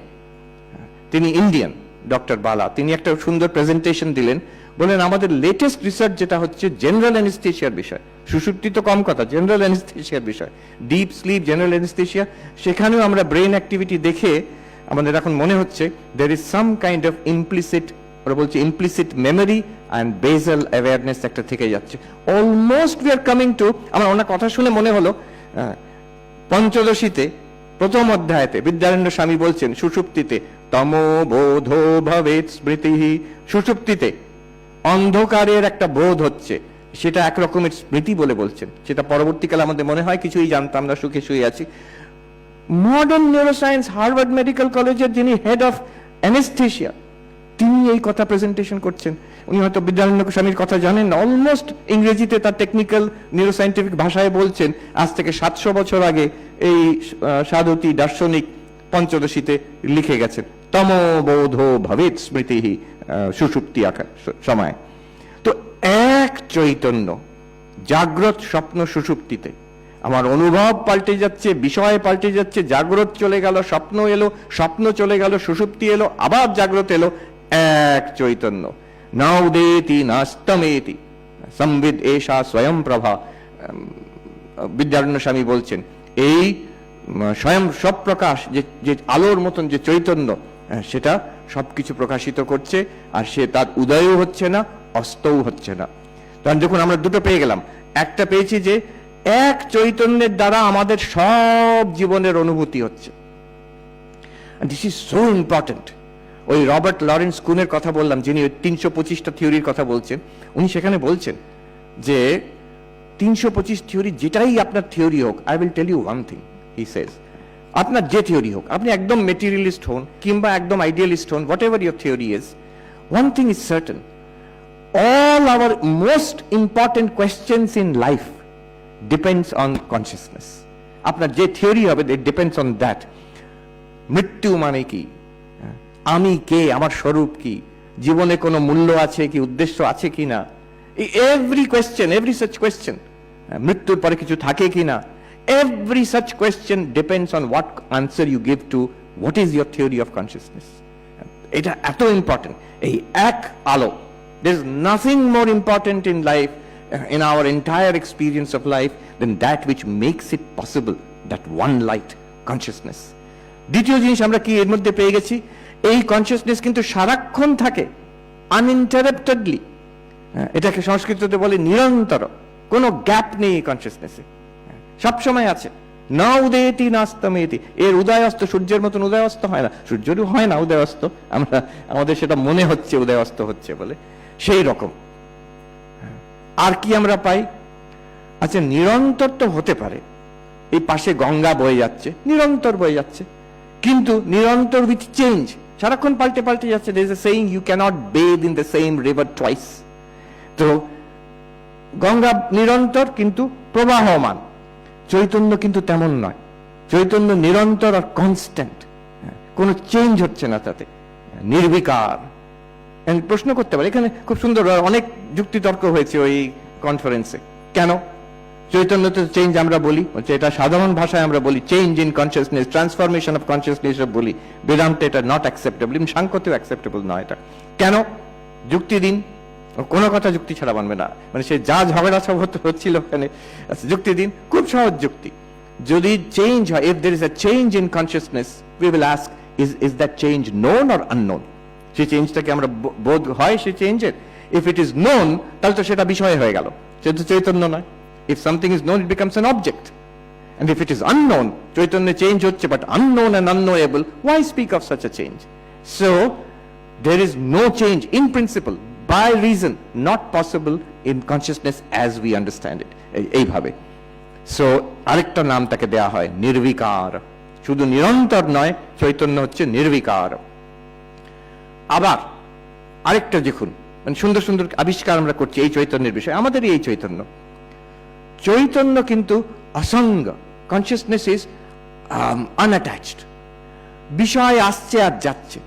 তিনি ইন্ডিয়ান, ডক্টর বালা, তিনি একটা সুন্দর প্রেজেন্টেশন দিলেন। বলেন আমাদের লেটেস্ট রিসার্চ যেটা হচ্ছে জেনারেল অ্যানেস্থেশিয়ার বিষয়, সুষুপ্তি তো কম কথা, জেনারেল অ্যানেস্থেশিয়ার বিষয়, ডিপ স্লিপ, জেনারেল অ্যানেস্থেশিয়া, সেখানেও আমরা ব্রেন অ্যাক্টিভিটি দেখে আমাদের এখন মনে হচ্ছে there is some kind of implicit ওরা বলছে implicit memory and basal awareness একটা থেকে যাচ্ছে। Almost we are coming to, আমার ওনার কথা শুনে মনে হলো পঞ্চদশীতে প্রথম অধ্যায়তে বিদ্যারণ্য স্বামী বলছেন সুষুপ্তিতে তমোবোধ ভবেৎ স্মৃতি, সুষুপ্তিতে অন্ধকারের একটা বোধ হচ্ছে, সেটা এক রকমের স্মৃতি বলে বলছেন। সেটা পরবর্তীকালে আমাদের মনে হয় কিছুই জানতাম না, সুখে শুয়ে আছি। মডার্ন নিউরোসায়েন্স হার্ভার্ড মেডিকেল কলেজের যিনি হেড অফ অ্যানেস্থেশিয়া, তিনি এই কথা প্রেজেন্টেশন করছেন। উনি হয়তো বিদ্যারণ্য স্বামীর কথা জানেন না, অলমোস্ট ইংরেজিতে তার টেকনিক্যাল নিউরোসায়েন্টিফিক ভাষায় বলছেন আজ থেকে 700 বছর আগে এই সাধুতি দার্শনিক পঞ্চদশীতে লিখে গেছেন তমোবোধ ভবেৎ স্মৃতি সুষুপ্তি সময়। তো এক চৈতন্য জাগ্রত স্বপ্ন সুষুপ্তিতে, আমার অনুভব পাল্টে যাচ্ছে, বিষয় পাল্টে যাচ্ছে, জাগ্রত চলে গেল, স্বপ্ন এলো, স্বপ্ন চলে গেল, সুষুপ্তি এলো, আবার জাগ্রত এলো, এক চৈতন্য। না উদেতি নাস্তমেতি সংবিদ এষা স্বয়ং প্রভা, বিদ্যারণ্য স্বামী বলছেন এই স্বয়ং সবপ্রকাশ যে আলোর মতন যে চৈতন্য, সেটা সবকিছু প্রকাশিত করছে, আর সে তার উদয়ও হচ্ছে না, অস্তও হচ্ছে না। তখন যখন আমরা দুটো পেয়ে গেলাম, একটা পেয়েছি যে এক চৈতন্যের দ্বারা আমাদের সব জীবনের অনুভূতি হচ্ছে, দিস ইজ সো ইম্পর্টেন্ট। ওই রবার্ট লরেন্স কুনের কথা বললাম, যিনি 325টা থিওরির কথা বলছেন, উনি সেখানে বলছেন যে 325 থিওরি যেটাই আপনার থিওরি হোক, I will tell you one thing, he says, আপনার যে থিওরি হোক, আপনি একদম মেটেরিয়ালিস্ট হন কিংবা একদম আইডিয়ালিস্ট হন, what ever your theory is, one thing is certain, all our most important questions in life depends on consciousness. আপনার যে থিওরি হবে, it depends on that. মৃত্যু মানে কি, আমি কে, আমার স্বরূপ কি, জীবনে কোনো মূল্য আছে কি, উদ্দেশ্য আছে কি না, every question, every such question, মৃত্যুর পরে কিছু থাকে কি না, every such question depends on what answer you give to what is your theory of consciousness. এটা এত ইম্পর্টেন্ট, এই এক আলো। There is nothing more important in life, in our entire experience of life, than that which makes it possible, that one light, consciousness. দ্বিতীয় জিনিস আমরা কি এর মধ্যে পেয়ে গেছি, এই কনসিয়াসনেস কিন্তু সারাক্ষণ থাকে, আনইন্টারাপ্টেডলি। এটাকে সংস্কৃততে বলে নিরন্তর, কোনো গ্যাপ নেই কনসিয়াসনেসে, সবসময় আছে। না উদয়তি নাস্তমেতি, এর উদয় অস্ত সূর্যের মতন উদয় অস্ত হয় না, সূর্যেরও হয় না উদয় অস্ত, আমরা আমাদের সেটা মনে হচ্ছে উদয় অস্ত হচ্ছে বলে, সেই রকম। আর কি আমরা পাই, আচ্ছা নিরন্তর তো হতে পারে, এই পাশে গঙ্গা বয়ে যাচ্ছে, নিরন্তর বয়ে যাচ্ছে, কিন্তু নিরন্তর উইথ চেঞ্জ, সারাক্ষণ পাল্টে পাল্টে যাচ্ছে। there is a saying, you cannot bathe in the same river twice. তো গঙ্গা নিরন্তর কিন্তু প্রবাহমান, চৈতন্য কিন্তু তেমন নয়, চৈতন্য নিরন্তর আর কনস্ট্যান্ট, কোনো চেঞ্জ হচ্ছে না তাতে, নির্বিকার। প্রশ্ন করতে পারে, এখানে খুব সুন্দর অনেক যুক্তি তর্ক হয়েছে ওই কনফারেন্সে, কেন চৈতন্যতে চেঞ্জ আমরা বলি, এটা সাধারণ ভাষায় আমরা বলি change in consciousness, transformation of consciousness বলি, বেদান্তে এটা নট অ্যাকসেপ্টেবল, সাংখ্যতেও অ্যাকসেপ্টেবল নয় এটা। কেন, যুক্তি দিন, কোনো কথা যুক্তি ছাড়া মানবে না, মানে সে যা ঝগড়া হচ্ছিল ওখানে, যুক্তি দিন, খুব সহজ যুক্তি। যদি চেঞ্জ হয়, if there is a change in consciousness, we will ask is that change known or unknown? সেই চেঞ্জটাকে আমরা বোধ হয় সেই চেঞ্জের, ইফ ইট ইজ নোন তাহলে তো সেটা বিষয় হয়ে গেল, সেটা চৈতন্য নয়। If something is known, it becomes an object, and if it is unknown, চৈতন্যে চেঞ্জ হচ্ছে but unknown and unknowable, why speak of such a change? So there is no change in principle, by reason, not possible in consciousness as we understand it, এইভাবে। So আরেকটা নাম তাকে দেয়া হয় নির্বিকার, শুধু নিরন্তর নয়, চৈতন্য হচ্ছে নির্বিকার। আবার আরেকটা দেখুন, মানে সুন্দর সুন্দর আবিষ্কার আমরা করছি এই চৈতন্যের বিষয়ে, আমাদের এই চৈতন্য, চৈতন্য কিন্তু অসঙ্গ, কনসিয়াসনেস ইজ আনঅ্যাটাচড, বিষয় আসছে আর যাচ্ছে,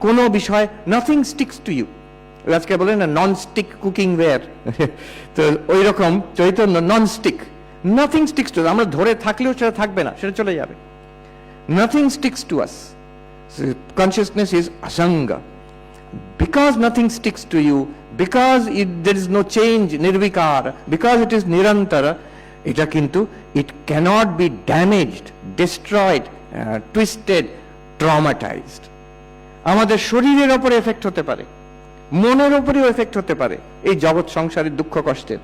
কোনো বিষয়, নাথিং স্টিক্স টু ইউ, আজকে বলে না নন স্টিক কুকিং ওয়্যার, তো ওই রকম চৈতন্য non stick, nothing sticks to, আমরা ধরে থাকলেও সেটা থাকবে না, সেটা চলে যাবে, nothing sticks to us, consciousness is asanga. Because nothing sticks to you, because there is no change, nirvikar, because it is nirantara, এটা কিন্তু it cannot be damaged, destroyed, twisted, traumatized. আমাদের শরীরের উপর এফেক্ট হতে পারে, মনের উপরেও এফেক্ট হতে পারে এই জগৎ সংসারের দুঃখ কষ্টের,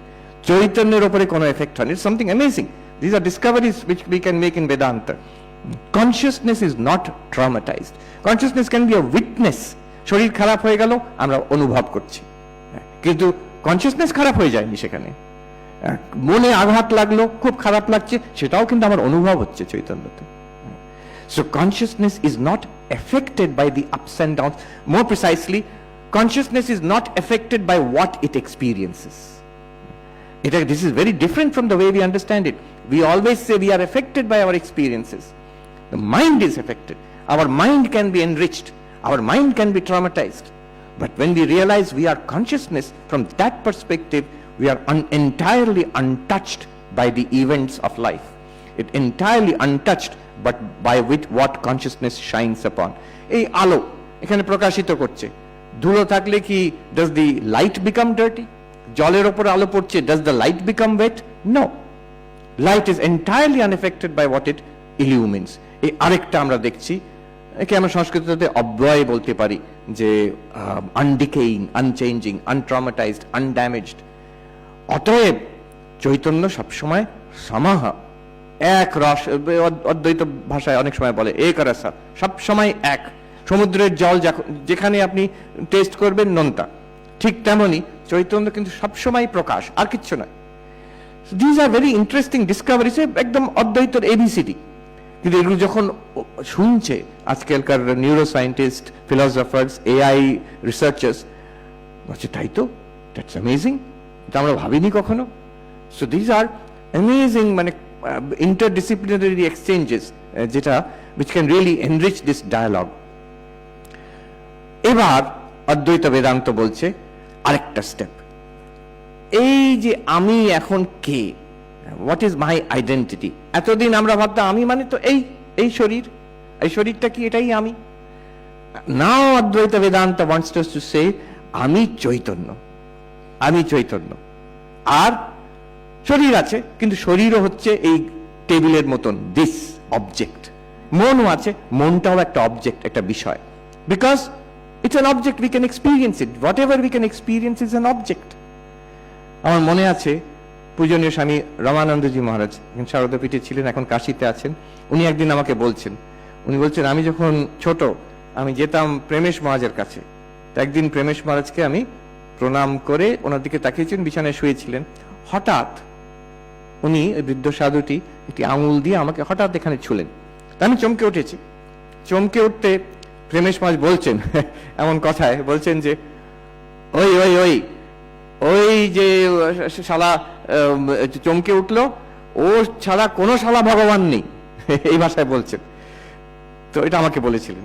চৈতন্যের উপরে কোনো এফেক্ট হয়, it's something amazing. This are discoveries which we can make in Vedanta. Consciousness is not traumatised, consciousness can be a witness. শরীর খারাপ হয়ে গেল, আমরা অনুভব করছি, কিন্তু কনসিয়াসনেস খারাপ হয়ে যায়নি সেখানে। মনে আঘাত লাগলো, খুব খারাপ লাগছে, সেটাও কিন্তু আমার অনুভব হচ্ছে চৈতন্যতে। So consciousness is not affected by the ups and downs. More precisely, consciousness is not affected by what it experiences. This is very different from the way we understand it. We always say we are affected by our experiences. The mind is affected. Our mind can be enriched. Our mind can be traumatized. But when we realize we are consciousness, from that perspective, we are entirely untouched by the events of life. It entirely untouched, but by which what consciousness shines upon. এই আলো এখানে প্রকাশিত করছে, ধুলো থাকলে কি does the light become dirty? জলের উপর আলো পড়ছে, does the light become wet? No. Light is entirely unaffected by what it illumines. এই আরেকটা আমরা দেখছি, একে আমরা সংস্কৃততে অব্যয় বলতে পারি, যে আনডিকেইং, আনচেঞ্জিং, আনট্রমাটাইজড, আনড্যামেজড। অতএব চৈতন্য সবসময় সামাহা, এক রস, অদ্বৈত ভাষায় অনেক সময় বলে এক রসা, সব সময় এক। সমুদ্রের জল যেখানে আপনি টেস্ট করবেন নোনতা, ঠিক তেমনি চৈতন্য কিন্তু সবসময় প্রকাশ, আর কিচ্ছু নয়। This are very interesting discoveries, একদম অদ্বৈতর এবিসিডি। কিন্তু এগুলো যখন শুনছে আজকালকার neuro scientist, philosophers, AI researchers, বলছে তাই তো, দ্যাটস অ্যামেজিং, এটা আমরা ভাবিনি কখনো। সো দিস আর অ্যামেজিং, মানে interdisciplinary exchanges, যেটা which can really enrich this dialogue. এবার অদ্বৈত বেদান্ত বলছে আরেকটা স্টেপ, এই যে আমি এখন কে, হোয়াট ইজ মাই আইডেন্টিটি। এতদিন আমরা ভাবতাম আমি মানে তো এই শরীর, এই শরীরটা কি, এটাই আমি। নাও অদ্বৈত Vedanta wants us to say আমি চৈতন্য, আমি চৈতন্য। আর শরীর আছে, কিন্তু শরীরও হচ্ছে এই টেবিলের মতন দিস অবজেক্ট। মনও আছে, মনটাও একটা অবজেক্ট, একটা বিষয়, because it's an object, we can experience it, what ever we can experience is an object. আমার মনে আছে পূজনীয় স্বামী রমানন্দজি মহারাজ শারদাপীঠে ছিলেন, এখন কাশীতে আছেন। উনি একদিন আমাকে বলছেন, উনি বলছেন আমি যখন ছোট আমি যেতাম প্রেমেশ মহারাজের কাছে। একদিন প্রেমেশ মহারাজকে আমি প্রণাম করে ওনার দিকে তাকিয়েছেন, বিছানায় শুয়েছিলেন। হঠাৎ উনি বৃদ্ধ সাধুটি একটি আঙুল দিয়ে আমাকে হঠাৎ এখানে ছুলেন, তা আমি চমকে উঠেছি। চমকে উঠতে প্রেমেশ মহারাজ বলছেন এমন কথায়, বলছেন যে ওই ওই ওই ওই যে শালা চমকে উঠলো, ও ছাড়া কোনো শালা ভগবান নেই, এই ভাষায় বলছেন। তো এটা আমাকে বলেছিলেন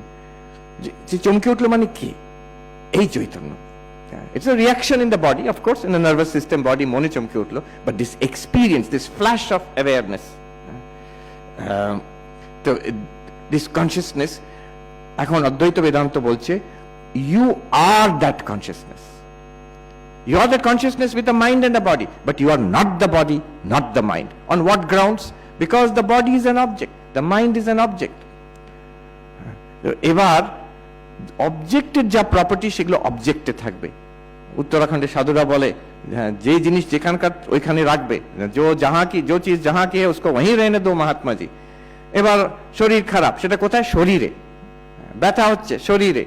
যে চমকে উঠলো মানে কি, এই Chaitanya. It's a reaction in the body, of course, in the nervous system, body mone chomke utlo, but this experience, this flash of awareness, this consciousness, ekhon Advaita Vedanta bolche, you are that consciousness. You are that consciousness with the mind and the body, but you are not the body, not the mind. On what grounds? Because the body is an object, the mind is an object. এবার অবজেক্টের যা property সেগুলো অবজেক্টে থাকবে। উত্তরাখণ্ডের সাধুরা বলে যে জিনিস যেখানকার ওইখানে রাখবে, जो चीज जहां की है उसको वहीं रहने दो महात्मा जी। এবার শরীর খারাপ, সেটা কোথায়? শরীরে। ব্যথা হচ্ছে শরীরে,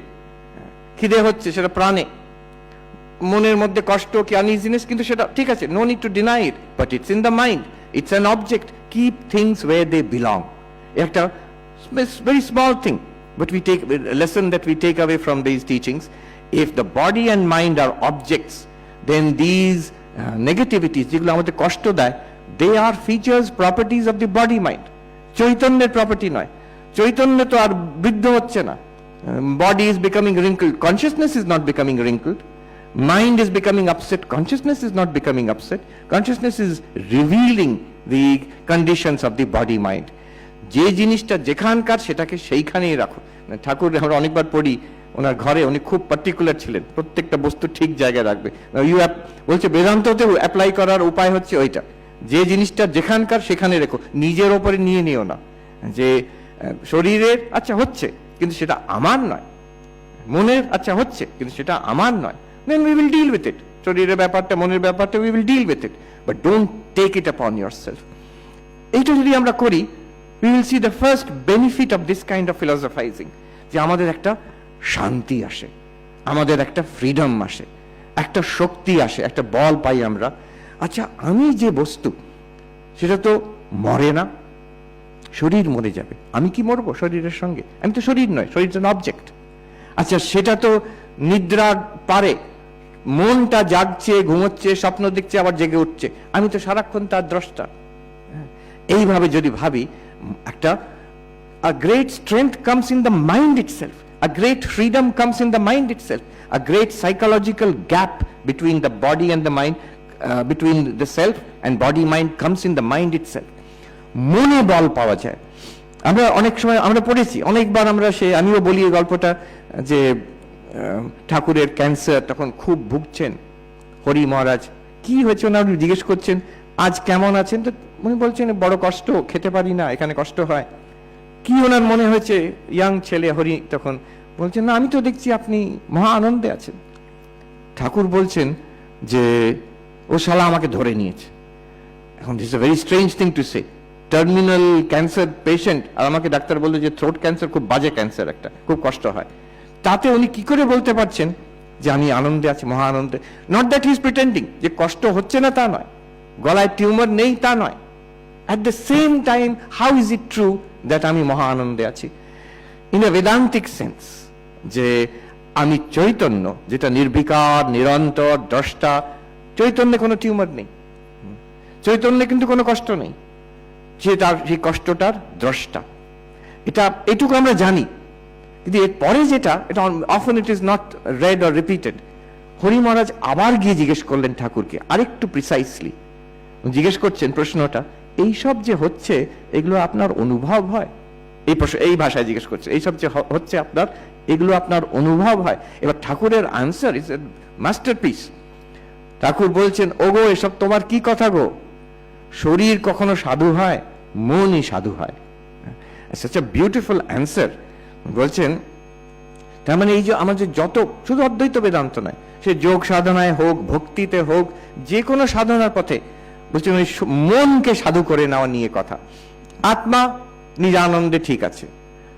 খিদে হচ্ছে সেটা প্রাণে, মনের মধ্যে কষ্ট কি আনইজিনেস, কিন্তু সেটা ঠিক আছে, no need to deny it, but it's in the mind, it's an object. Keep things way they belong, একটা very small thing, but we take a lesson that we take away from these teachings. If the body and mind are objects, then these negativities যেগুলো আমাদের কষ্ট দেয়, they are features, properties of the body mind. চৈতন্যের property নয়। চৈতন্য তো আর বৃদ্ধ হচ্ছে না। Body is becoming wrinkled, consciousness is not becoming wrinkled. Mind is becoming upset, consciousness is not becoming upset. Consciousness is revealing the conditions of the body mind. যে জিনিসটা যেখানকার সেটাকে সেইখানেই রাখো। ঠাকুর আমরা অনেকবার পড়ি, ওনার ঘরে উনি খুব পার্টিকুলার ছিলেন, প্রত্যেকটা বস্তু ঠিক জায়গায় রাখবে। বলছে বেদান্ততে অ্যাপ্লাই করার উপায় হচ্ছে ওইটা, যে জিনিসটা যেখানকার সেখানে রেখো, নিজের ওপরে নিয়ে নিও না। যে শরীরের আচ্ছা হচ্ছে কিন্তু সেটা আমার নয়, মনের আচ্ছা হচ্ছে কিন্তু সেটা আমার নয়, then we will deal with it. শরীরের ব্যাপারটা, মনের ব্যাপারটা, we will deal with it. But don't take it upon yourself. এইটা যদি আমরা করি, we will see the first benefit of this kind of philosophizing, যে আমাদের একটা শান্তি আসে, আমাদের একটা ফ্রিডম আসে, একটা শক্তি আসে, একটা বল পাই আমরা। আচ্ছা, আমি যে বস্তু, সেটা তো মরে না, শরীর মরে যাবে, আমি কি মরবো শরীরের সঙ্গে? আমি তো শরীর নয়, শরীর তো অবজেক্ট। আচ্ছা, সেটা তো নিদ্রার পারে, মনটা জাগছে, ঘুমোচ্ছে, স্বপ্ন দেখছে, আবার জেগে উঠছে, আমি তো সারাক্ষণ তার দ্রষ্টা। এইভাবে যদি ভাবি, একটা a great strength comes in the mind itself, a great freedom comes in the mind itself, a great psychological gap between the body and the mind, between the self and body mind comes in the mind itself. মনে বল পাওয়া যায়। আমরা অনেক সময় আমরা পড়েছি, অনেকবার আমরা আমিও বলি এই গল্পটা, যে ঠাকুরের ক্যান্সার, তখন খুব ভুগছেন হরি মহারাজ। কি হয়েছে ওনার জিজ্ঞেস করছেন, আজ কেমন আছেন? তো উনি বলছেন, বড় কষ্ট, খেতে পারি না, এখানে কষ্ট হয়। কি ওনার মনে হয়েছে? ইয়াং ছেলে হরি তখন বলছেন, না আমি তো দেখছি আপনি মহা আনন্দে আছেন। ঠাকুর বলছেন যে ও শালা আমাকে ধরে নিয়েছে। এখন this is a very strange thing to say, terminal cancer patient, আর আমাকে ডাক্তার বললো যে থ্রোট ক্যান্সার খুব বাজে ক্যান্সার, একটা খুব কষ্ট হয়। তাতে উনি কি করে বলতে পারছেন যে আমি আনন্দে আছি, মহা আনন্দে? Not that he is pretending, যে কষ্ট হচ্ছে না তা নয়, গলায় টিউমার নেই তা নয়। At the same time, how is it true that আমি মহা আনন্দে আছি? In a Vedantic sense, যে আমি চৈতন্য, যেটা নির্বিকার, নিরন্তর, দ্রষ্টা, চৈতন্যে কোনো টিউমার নেই, চৈতন্যে কিন্তু কোনো কষ্ট নেই, যে তার সেই কষ্টটার দ্রষ্টা। এটুকু আমরা জানি, কিন্তু এর পরে যেটা, এটা often it is not read or repeated. Hari মহারাজ আবার গিয়ে জিজ্ঞেস করলেন ঠাকুরকে আরেকটু প্রিসাইসলি, জিজ্ঞেস করছেন প্রশ্নটা, এইসব যে হচ্ছে এগুলো আপনার অনুভব হয়? এই ভাষায় জিজ্ঞেস করছে, এইসব যে হচ্ছে আপনার, এগুলো আপনার অনুভব হয়? এবার ঠাকুরের আনসার ইজ এ মাস্টারপিস। ঠাকুর বলছেন, ওগো এসব তোমার কি কথা গো? শরীর কখনো সাধু হয়? মনই সাধু হয়। such a beautiful answer। বলছেন, তার মানে এই যে আমাদের যত, শুধু অদ্বৈত বেদান্ত নয়, সে যোগ সাধনায় হোক, ভক্তিতে হোক, যে কোনো সাধনার পথে, বলছেন ওই মনকে সাধু করে নেওয়া নিয়ে কথা। আত্মা নিজ আনন্দে ঠিক আছে,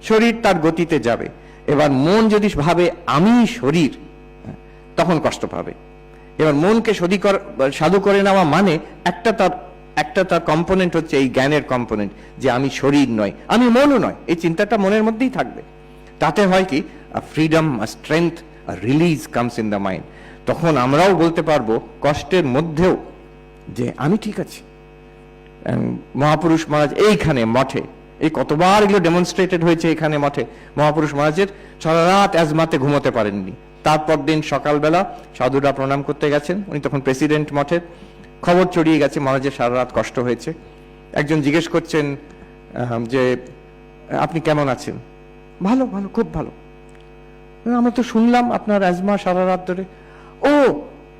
শরীর তার গতিতে যাবে। এবার মন যদি ভাবে আমি শরীর, তখন কষ্ট পাবে। এবার মনকে সাধু করে নেওয়া মানে একটা তার কম্পোনেন্ট হচ্ছে এই জ্ঞানের কম্পোনেন্ট, যে আমি শরীর নয়, আমি মনও নয়, এই চিন্তাটা মনের মধ্যেই থাকবে। তাতে হয় কি, freedom, strength, release comes in the mind. তখন আমরাও বলতে পারবো কষ্টের মধ্যেও যে আমি ঠিক আছি। মহাপুরুষ মহারাজ এইখানে মঠে, এই কতবার এগুলো ডেমনস্ট্রেটেড হয়েছে এখানে মঠে, মহাপুরুষ মহারাজের সারা রাত অ্যাজমাতে ঘুমোতে পারেননি। তারপর দিন সকালবেলা সাধুরা প্রণাম করতে গেছেন, উনি তখন প্রেসিডেন্ট মঠের, খবর ছড়িয়ে গেছে মহারাজের সারা রাত কষ্ট হয়েছে। একজন জিজ্ঞেস করছেন যে আপনি কেমন আছেন? ভালো, ভালো, খুব ভালো। আমরা তো শুনলাম আপনার অ্যাজমা সারা রাত ধরে। ও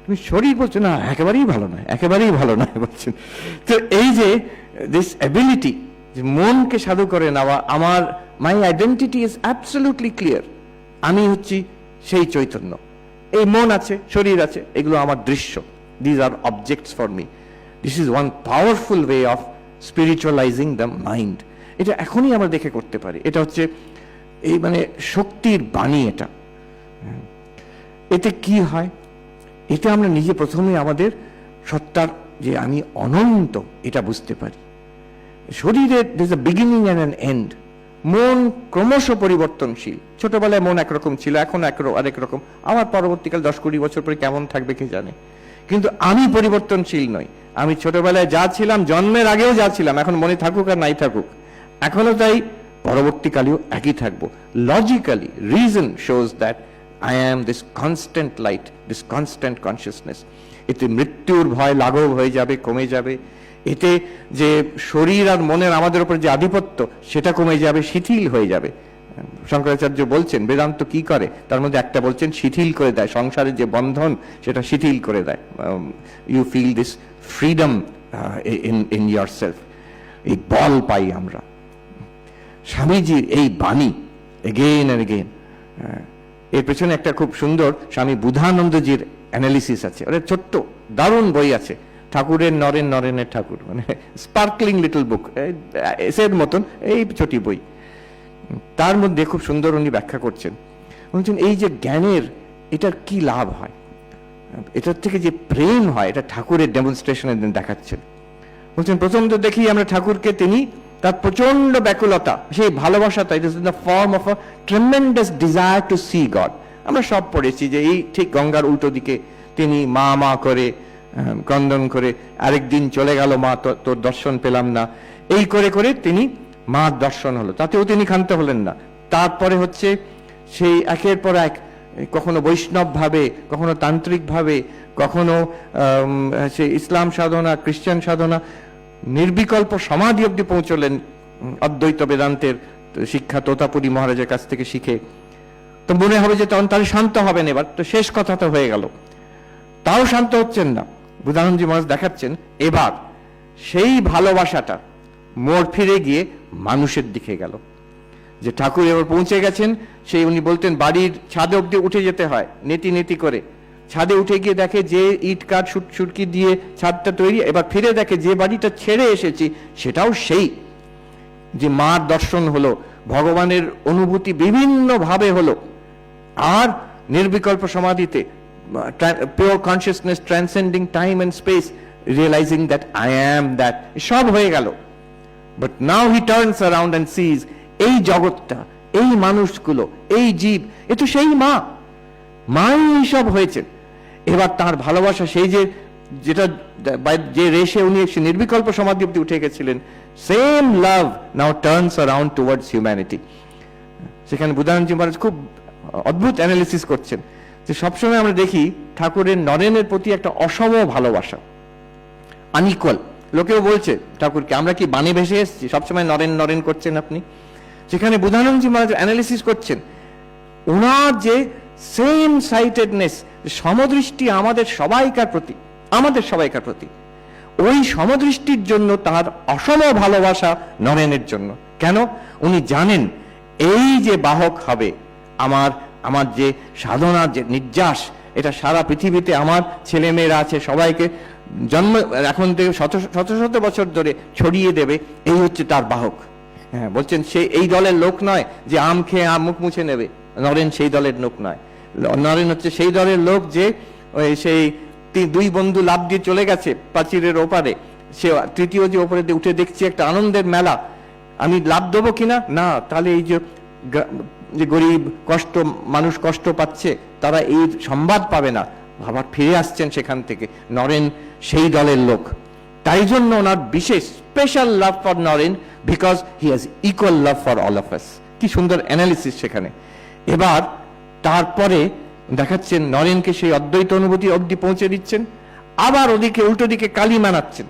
তুমি শরীর বলছো? না, একেবারেই ভালো নয়, একেবারেই ভালো নয় বলছেন। তো এই যে দিস অ্যাবিলিটি, যে মনকে সাধু করে নেওয়া, মাই আইডেন্টিটি ইজ অ্যাবসলিউটলি ক্লিয়ার, আমি হচ্ছি সেই চৈতন্য। এই মন আছে, শরীর আছে, এগুলো আমার দৃশ্য, these are objects for me. This is one powerful way of spiritualising the mind. এটা এখনই আমরা দেখে করতে পারি। এটা হচ্ছে এই মানে শক্তির বাণী। এতে কি হয়, এটা আমরা নিজে প্রথমে আমাদের সত্তার যে আমি অনন্ত, এটা বুঝতে পারি। শরীরের there's a beginning and an end। মন ক্রমশ পরিবর্তনশীল। ছোটবেলায় মন একরকম ছিল, এখন আরেক রকম, আমার পরবর্তীকাল 10-20 বছর পরে কেমন থাকবে কে জানে। কিন্তু আমি পরিবর্তনশীল নই। আমি ছোটবেলায় যা ছিলাম, জন্মের আগেও যা ছিলাম, এখন মনে থাকুক আর নাই থাকুক, এখনো তাই, পরবর্তীকালেও একই থাকবো। Logically reason shows that I am this constant light, this constant consciousness। এতে মৃত্যুর ভয় লাঘব হয়ে যাবে, কমে যাবে। এতে যে শরীর আর মনের আমাদের উপর যে আধিপত্য, সেটা কমে যাবে, শিথিল হয়ে যাবে। শঙ্করাচার্য বলছেন বেদান্ত কি করে, তার মধ্যে একটা বলছেন শিথিল করে দেয়, সংসারের যে বন্ধন সেটা শিথিল করে দেয়। You feel this freedom in yourself. এই বল পাই আমরা। স্বামীজির এই বাণী এগেইন অ্যান্ড এগেইন, এর পেছনে একটা খুব সুন্দর স্বামী বুধানন্দজির অ্যানালিসিস আছে, ওটা ছোট্ট দারুণ বই আছে, ঠাকুরের নরেন, নরেনের ঠাকুর, মানে স্পার্কলিং লিটল বুক, এসের মতন এই ছোটি বই। তার মধ্যে খুব সুন্দর উনি ব্যাখ্যা করছেন, বলছেন এই যে জ্ঞানের এটার কি লাভ হয়, এটার থেকে যে প্রেম হয়, এটা ঠাকুরের ডেমনস্ট্রেশনে দেখাচ্ছেন। বলছেন প্রথম তো দেখি আমরা ঠাকুরকে, তিনি তার প্রচন্ড ব্যাকুলতা, সেই ভালোবাসাটা, it is in the form of a tremendous desire to see God. আমরা সব পড়েছি যে এই ঠিক গঙ্গার উল্টো দিকে তিনি মা মা করে ক্রন্দন করে, আরেকদিন চলে গেল মা, তোর দর্শন পেলাম না, এই করে করে তিনি মার দর্শন হলো, তাতেও তিনি ক্ষান্ত হলেন না। তারপরে হচ্ছে সেই একের পর এক, কখনো বৈষ্ণব ভাবে, কখনো তান্ত্রিক ভাবে, কখনো সে ইসলাম সাধনা, খ্রিস্টান সাধনা, নির্বিকল্প সমাধি অব্দি পৌঁছলেন অদ্বৈত বেদান্তের শিক্ষা তোতাপুরী মহারাজের কাছ থেকে শিখে। তো মনে হবে যে তখন তাহলে শান্ত হবেন, এবার তো শেষ কথা তো হয়ে গেল, তাও শান্ত হচ্ছেন না। বুধানন্দজি মহারাজ দেখাচ্ছেন এবার সেই ভালোবাসাটা মোড় ফিরে গিয়ে মানুষের দিকে গেল, যে ঠাকুর এবার পৌঁছে গেছেন। সেই উনি বলতেন বাড়ির ছাদে অব্দি উঠে যেতে হয় নেতি নেতি করে, ছাদে উঠে গিয়ে দেখে যে ইট কাঠ সুটকি দিয়ে ছাদটা তৈরি, এবার ফিরে দেখে যে বাড়িটা ছেড়ে এসেছি সেটাও সেই, যে মার দর্শন হলো, ভগবানের অনুভূতি বিভিন্ন ভাবে হলো, আর নির্বিকল্প সমাধিতে pure consciousness transcending time and space, realising that I am that, সব হয়ে গেল। But now he turns around and sees এই জগৎটা, এই মানুষগুলো, এই জীব, এ তো সেই মা, মাই সব হয়েছে। এবার তার ভালোবাসা, সেই যে যেটা যে রেশে উনি নির্বিকল্প সমাধি অব্দি উঠে গেছিলেন, সেম লাভ নাও টার্নস অ্যারাউন্ড টুয়ার্ডস হিউম্যানিটি। সেখানে বুধানন্দজি মহারাজ খুব অদ্ভুত অ্যানালিসিস করছেন, যে সবসময় আমরা দেখি ঠাকুরের নরেনের প্রতি একটা অসম ভালোবাসা, আনইকুয়াল। লোকেও বলছে ঠাকুরকে, আমরা কি বাণী ভেসে এসেছি, সবসময় নরেন নরেন করছেন আপনি। সেখানে বুধানন্দজি মহারাজ অ্যানালিসিস করছেন, ওনার যে সেম সাইটেডনেস, সমদৃষ্টি আমাদের সবাইকার প্রতি, আমাদের সবাইকার প্রতি, ওই সমদৃষ্টির জন্য তার অসম ভালোবাসা নরেনের জন্য। কেন? উনি জানেন এই যে বাহক হবে আমার, আমার যে সাধনার যে নির্যাস, এটা সারা পৃথিবীতে আমার ছেলে মেয়েরা আছে, সবাইকে জন্ম এখন থেকে শত শত শত বছর ধরে ছড়িয়ে দেবে, এই হচ্ছে তার বাহক। হ্যাঁ, বলছেন সে এই দলের লোক নয় যে আম খেয়ে আম মুখ মুছে নেবে, নরেন সেই দলের লোক নয়। নরেন হচ্ছে সেই দলের লোক যে সেই দুই বন্ধু লাফ দিয়ে চলে গেছে প্রাচীরের ওপারে, সে তৃতীয় যে ওপরে উঠে দেখছি একটা আনন্দের মেলা, আমি লাভ দেবো কিনা, না তাহলে এই যে গরিব কষ্ট মানুষ কষ্ট পাচ্ছে, তারা এই সংবাদ পাবে না, আবার ফিরে আসছেন সেখান থেকে। নরেন সেই দলের লোক, তাই জন্য ওনার বিশেষ special love for Naren, because he has equal love for all of us. কি সুন্দর অ্যানালিসিস সেখানে। এবার তারপরে দেখাচ্ছেন নরেনকে সেই অদ্বৈত অনুভূতি অবধি পৌঁছে দিচ্ছেন, আবার ওদিকে উল্টো দিকে কালী মানাচ্ছেন,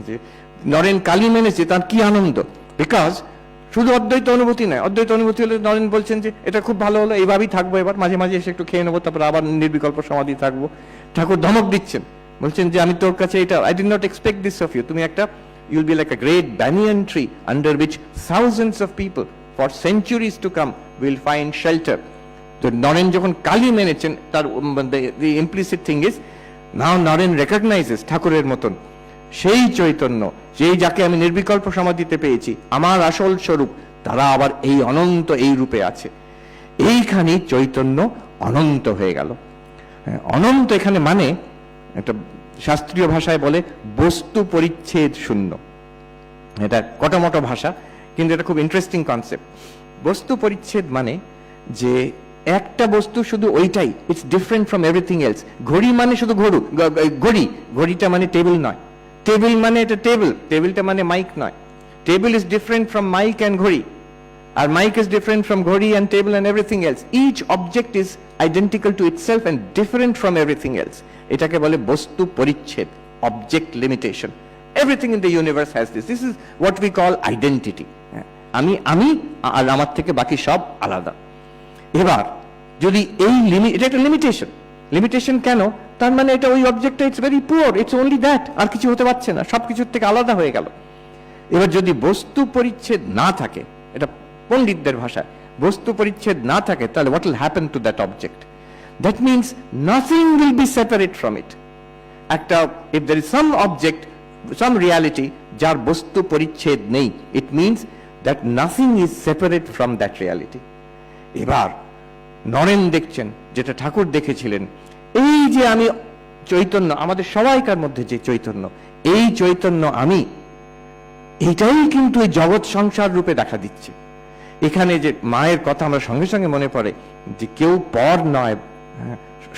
যে নরেন কালী মেনেছে, তার কি আনন্দ। বিকজ শুধু অদ্বৈত অনুভূতি নয়, অদ্বৈত অনুভূতি হলে নরেন বলছেন যে এটা খুব ভালো হলো, এইভাবেই থাকবো, এবার মাঝে মাঝে এসে একটু খেয়ে নেবো, তারপর আবার নির্বিকল্প সমাধি থাকবো। ঠাকুর ধমক দিচ্ছেন, বলছেন যে আমি তোর কাছে এটা, I did not expect this of you, তুমি একটা, you will be like a great banyan tree under which thousands of people for centuries to come will find shelter. তো নরেন যখন কালী মেনেছেন, তার the implicit thing is now Naren recognizes ঠাকুরের মতন সেই চৈতন্য, যেই যাকে আমি নির্বিকল্প সমাধিতে পেয়েছি, আমার আসল স্বরূপ, তারা আবার এই অনন্ত এই রূপে আছে। এইখানে চৈতন্য অনন্ত হয়ে গেল। অনন্ত এখানে মানে একটা শাস্ত্রীয় ভাষায় বলে বস্তু পরিচ্ছেদ শূন্য। এটা কটমটো ভাষা, কিন্তু এটা খুব ইন্টারেস্টিং কনসেপ্ট। বস্তু পরিচ্ছেদ মানে যে একটা বস্তু শুধু ওইটাই, it's different from everything else. ঘড়ি মানে শুধু ঘড়িটা মানে টেবিল নয়, টেবিল মানে এটা টেবিল, টেবিলটা মানে মাইক নয়। Table is different from mic and ঘড়ি, আর মাইক ইজ ডিফারেন্ট ফ্রম ঘড়ি and table and everything else. Each object is identical to itself and different from everything else. এটাকে বলে বস্তু পরিচ্ছেদ, object limitation. Everything in the universe has this. This is what we call identity. আমি আর আমার থেকে বাকি সব আলাদা। এবার যদি এই এটা একটা লিমিটেশন, লিমিটেশন কেন? তার মানে এটা ওই অবজেক্টটা it's very poor, it's only that, আর কিছু হতে পারছে না, সবকিছুর থেকে আলাদা হয়ে গেল। এবার যদি বস্তু পরিচ্ছেদ না থাকে, এটা পণ্ডিতদের ভাষায় বস্তু পরিচ্ছেদ না থাকে, তাহলে what will happen to that object? That means nothing will be separate from it. If there is some object, some reality যার বস্তু পরিচ্ছেদ নেই, it means that nothing is separate from that reality. এবার নরেন দেখছেন যেটা ঠাকুর দেখেছিলেন, এই যে আমি চৈতন্য, আমাদের সবাইকার মধ্যে যে চৈতন্য, এই চৈতন্য আমি, এইটাই কিন্তু এই জগৎ সংসার রূপে দেখা দিচ্ছে। এখানে যে মায়ের কথা আমরা সঙ্গে সঙ্গে মনে পড়ে যে কেউ পর নয়,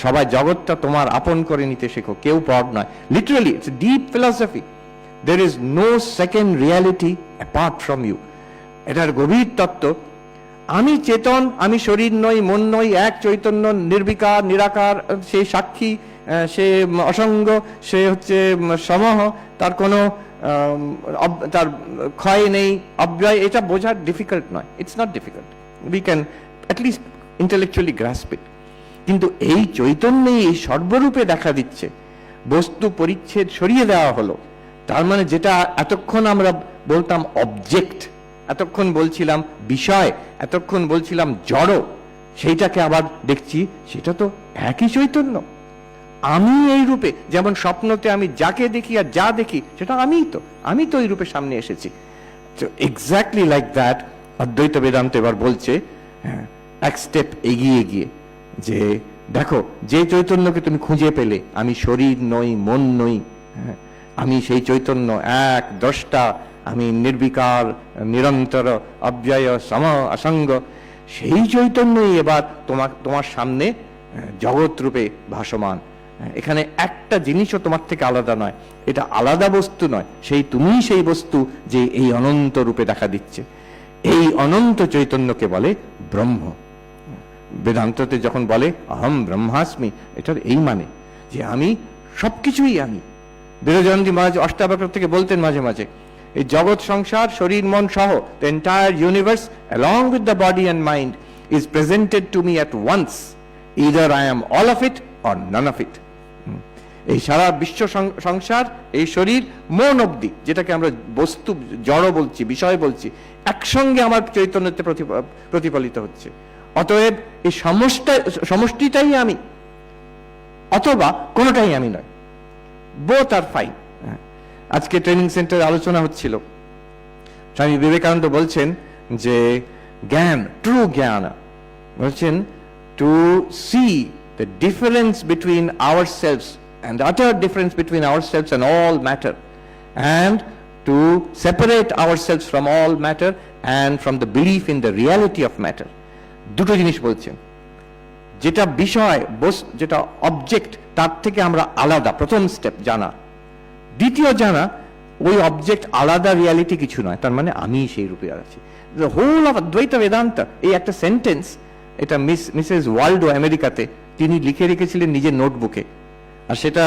সবাই জগৎটা তোমার আপন করে নিতে শেখো, কেউ পর নয়। Literally it's deep philosophy. There is no second reality apart from you. এটার গভীর তত্ত্ব। আমি চেতন, আমি শরীর নই, মন নই, এক চৈতন্য, নির্বিকার, নিরাকার, সে সাক্ষী, সে অসঙ্গ, সে হচ্ছে সমহ, তার কোনো তার ক্ষয় নেই, অব্যয়। এটা বোঝা ডিফিকাল্ট নয়, it's not difficult, we can at least intellectually grasp it. কিন্তু এই চৈতন্যই এই সর্বরূপে দেখা দিচ্ছে। বস্তু পরিচ্ছেদ সরিয়ে দেওয়া হলো, তার মানে যেটা এতক্ষণ আমরা বলতাম অবজেক্ট, এতক্ষণ বলছিলাম বিষয়, এতক্ষণ বলছিলাম জড়, সেইটাকে আবার দেখছি সেটা তো একই চৈতন্য। আমি এই রূপে, যেমন স্বপ্নতে আমি যাকে দেখি আর যা দেখি সেটা আমি তো এই রূপে সামনে এসেছি। এক্স্যাক্টলি লাইক দ্যাট অদ্বৈত বেদান্ত এবার বলছে এক স্টেপ এগিয়ে গিয়ে যে দেখো, যে চৈতন্যকে তুমি খুঁজে পেলে, আমি শরীর নই, মন নই, আমি সেই চৈতন্য এক দ্রষ্টা, আমি নির্বিকার, নিরন্তর, অব্যয়, সম, অসঙ্গ, সেই চৈতন্যই এবার তোমার সামনে জগৎ রূপে ভাসমান। এখানে একটা জিনিসও তোমার থেকে আলাদা নয়, এটা আলাদা বস্তু নয়, তুমিই সেই বস্তু যে এই অনন্ত রূপে দেখা দিচ্ছে। এই অনন্ত চৈতন্যকে বলে ব্রহ্ম। বেদান্ততে যখন বলে অহম ব্রহ্মাস্মি, এটার এই মানে যে আমি সবকিছুই আমি। বিরজানন্দী মহারাজ অষ্টাবক্র থেকে বলতেন মাঝে মাঝে, এই জগৎ সংসার, শরীর মন সহ, the entire universe along with the body and mind is presented to me at once. Either I am all of it or none of it. এই সারা বিশ্ব সংসার, এই শরীর, মন অবধি, যেটাকে আমরা বস্তু জড় বলছি, বিষয় বলছি, একসঙ্গে আমার চৈতন্যতে প্রতিফলিত হচ্ছে। অতএব এই সমষ্টিটাই আমি, অথবা কোনোটাই আমি নয়। বোথ আর ফাইন। আজকে ট্রেনিং সেন্টারে আলোচনা হচ্ছিল, স্বামী বিবেকানন্দ বলছেন যে জ্ঞান, ট্রু জ্ঞান, বলছেন to see the difference between ourselves and the utter difference between ourselves and all matter, and to separate ourselves from all matter and from the belief in the reality of matter. দুটো জিনিস বলছেন, যেটা বিষয়, যেটা object, তার থেকে আমরা আলাদা, প্রথম স্টেপ জানা। দ্বিতীয় জানা, ওই অবজেক্ট আলাদা, রিয়ালিটি কিছু নয়, তার মানে আমি সেই রূপে আছি। দ্য হোল অফ অদ্বৈত বেদান্ত, এই একটা সেন্টেন্স, এটা মিসেস ওয়াল্ডো আমেরিকাতে তিনি লিখে রেখেছিলেন নিজের নোটবুকে। আর সেটা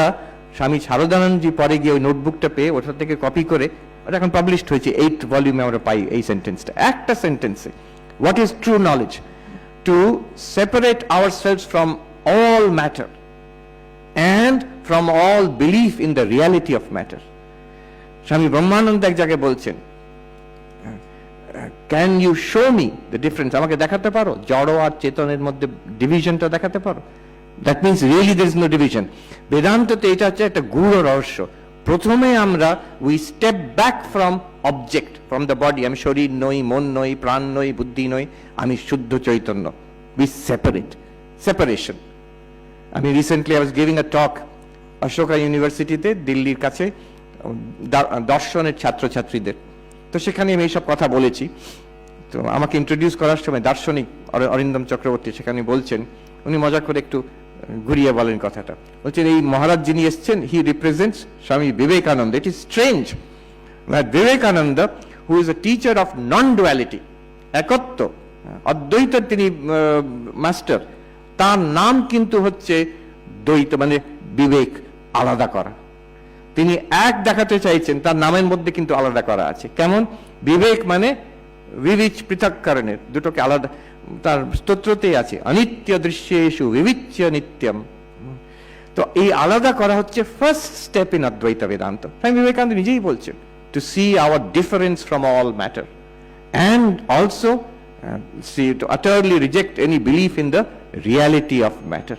স্বামী শারদানন্দজি পরে গিয়ে ওই নোটবুকটা পেয়ে ওটা থেকে কপি করে ওটা এখন পাবলিশড হয়েছে, 8 ভলিউমে আমরা পাই এই সেন্টেন্সটা, একটা সেন্টেন্সে। What is true knowledge? To separate ourselves from all matter and from all belief in the reality of matter. Swami Brahmananda এক জায়গায় বলছেন, can you show me the difference? আমাকে দেখাতে পারো জড় আর চেতনের মধ্যে ডিভিশনটা দেখাতে পারো? That means really there is no division. বেদান্ততে এটা হচ্ছে একটা গূঢ় রহস্য। প্রথমে আমরা we step back from object, from the body. আমি শরীর নই, মন নই, প্রাণ নই, বুদ্ধি নই, আমি শুদ্ধ চৈতন্য। We separation. আমি recently I was giving a talk Ashoka ইউনিভার্সিটিতে, দিল্লির কাছে, দর্শনের ছাত্রছাত্রীদের। তো সেখানে আমি এইসব কথা বলেছি। তো আমাকে ইন্ট্রোডিউস করার সময় দার্শনিক অরিন্দম চক্রবর্তী সেখানে বলছেন, উনি মজা করে একটু ঘুরিয়ে বলেন কথাটা, বলছেন এই মহারাজ যিনি এসছেন, he represents Swami Vivekananda. It is strange that Vivekananda, who is a teacher of non duality, একত্ব, অদ্বৈতের তিনি মাস্টার, তার নাম কিন্তু হচ্ছে দ্বৈত, মানে বিবেক, আলাদা করা। তিনি এক দেখাতে চাইছেন, তার নামের মধ্যে কিন্তু আলাদা করা আছে। কেমন? বিবেক মানে বিবিচ পৃথককরণের, দুটোকে আলাদা। তার স্তোত্রতেই আছে, অনিত্য দৃশ্যেষু বিবিচ্য নিত্যম। তো এই আলাদা করা হচ্ছে ফার্স্ট স্টেপ ইন অদ্বৈত বেদান্ত। স্বামী বিবেকানন্দ নিজেই বলছেন, to see our difference from all matter and also See, to utterly reject any belief in the reality of matter.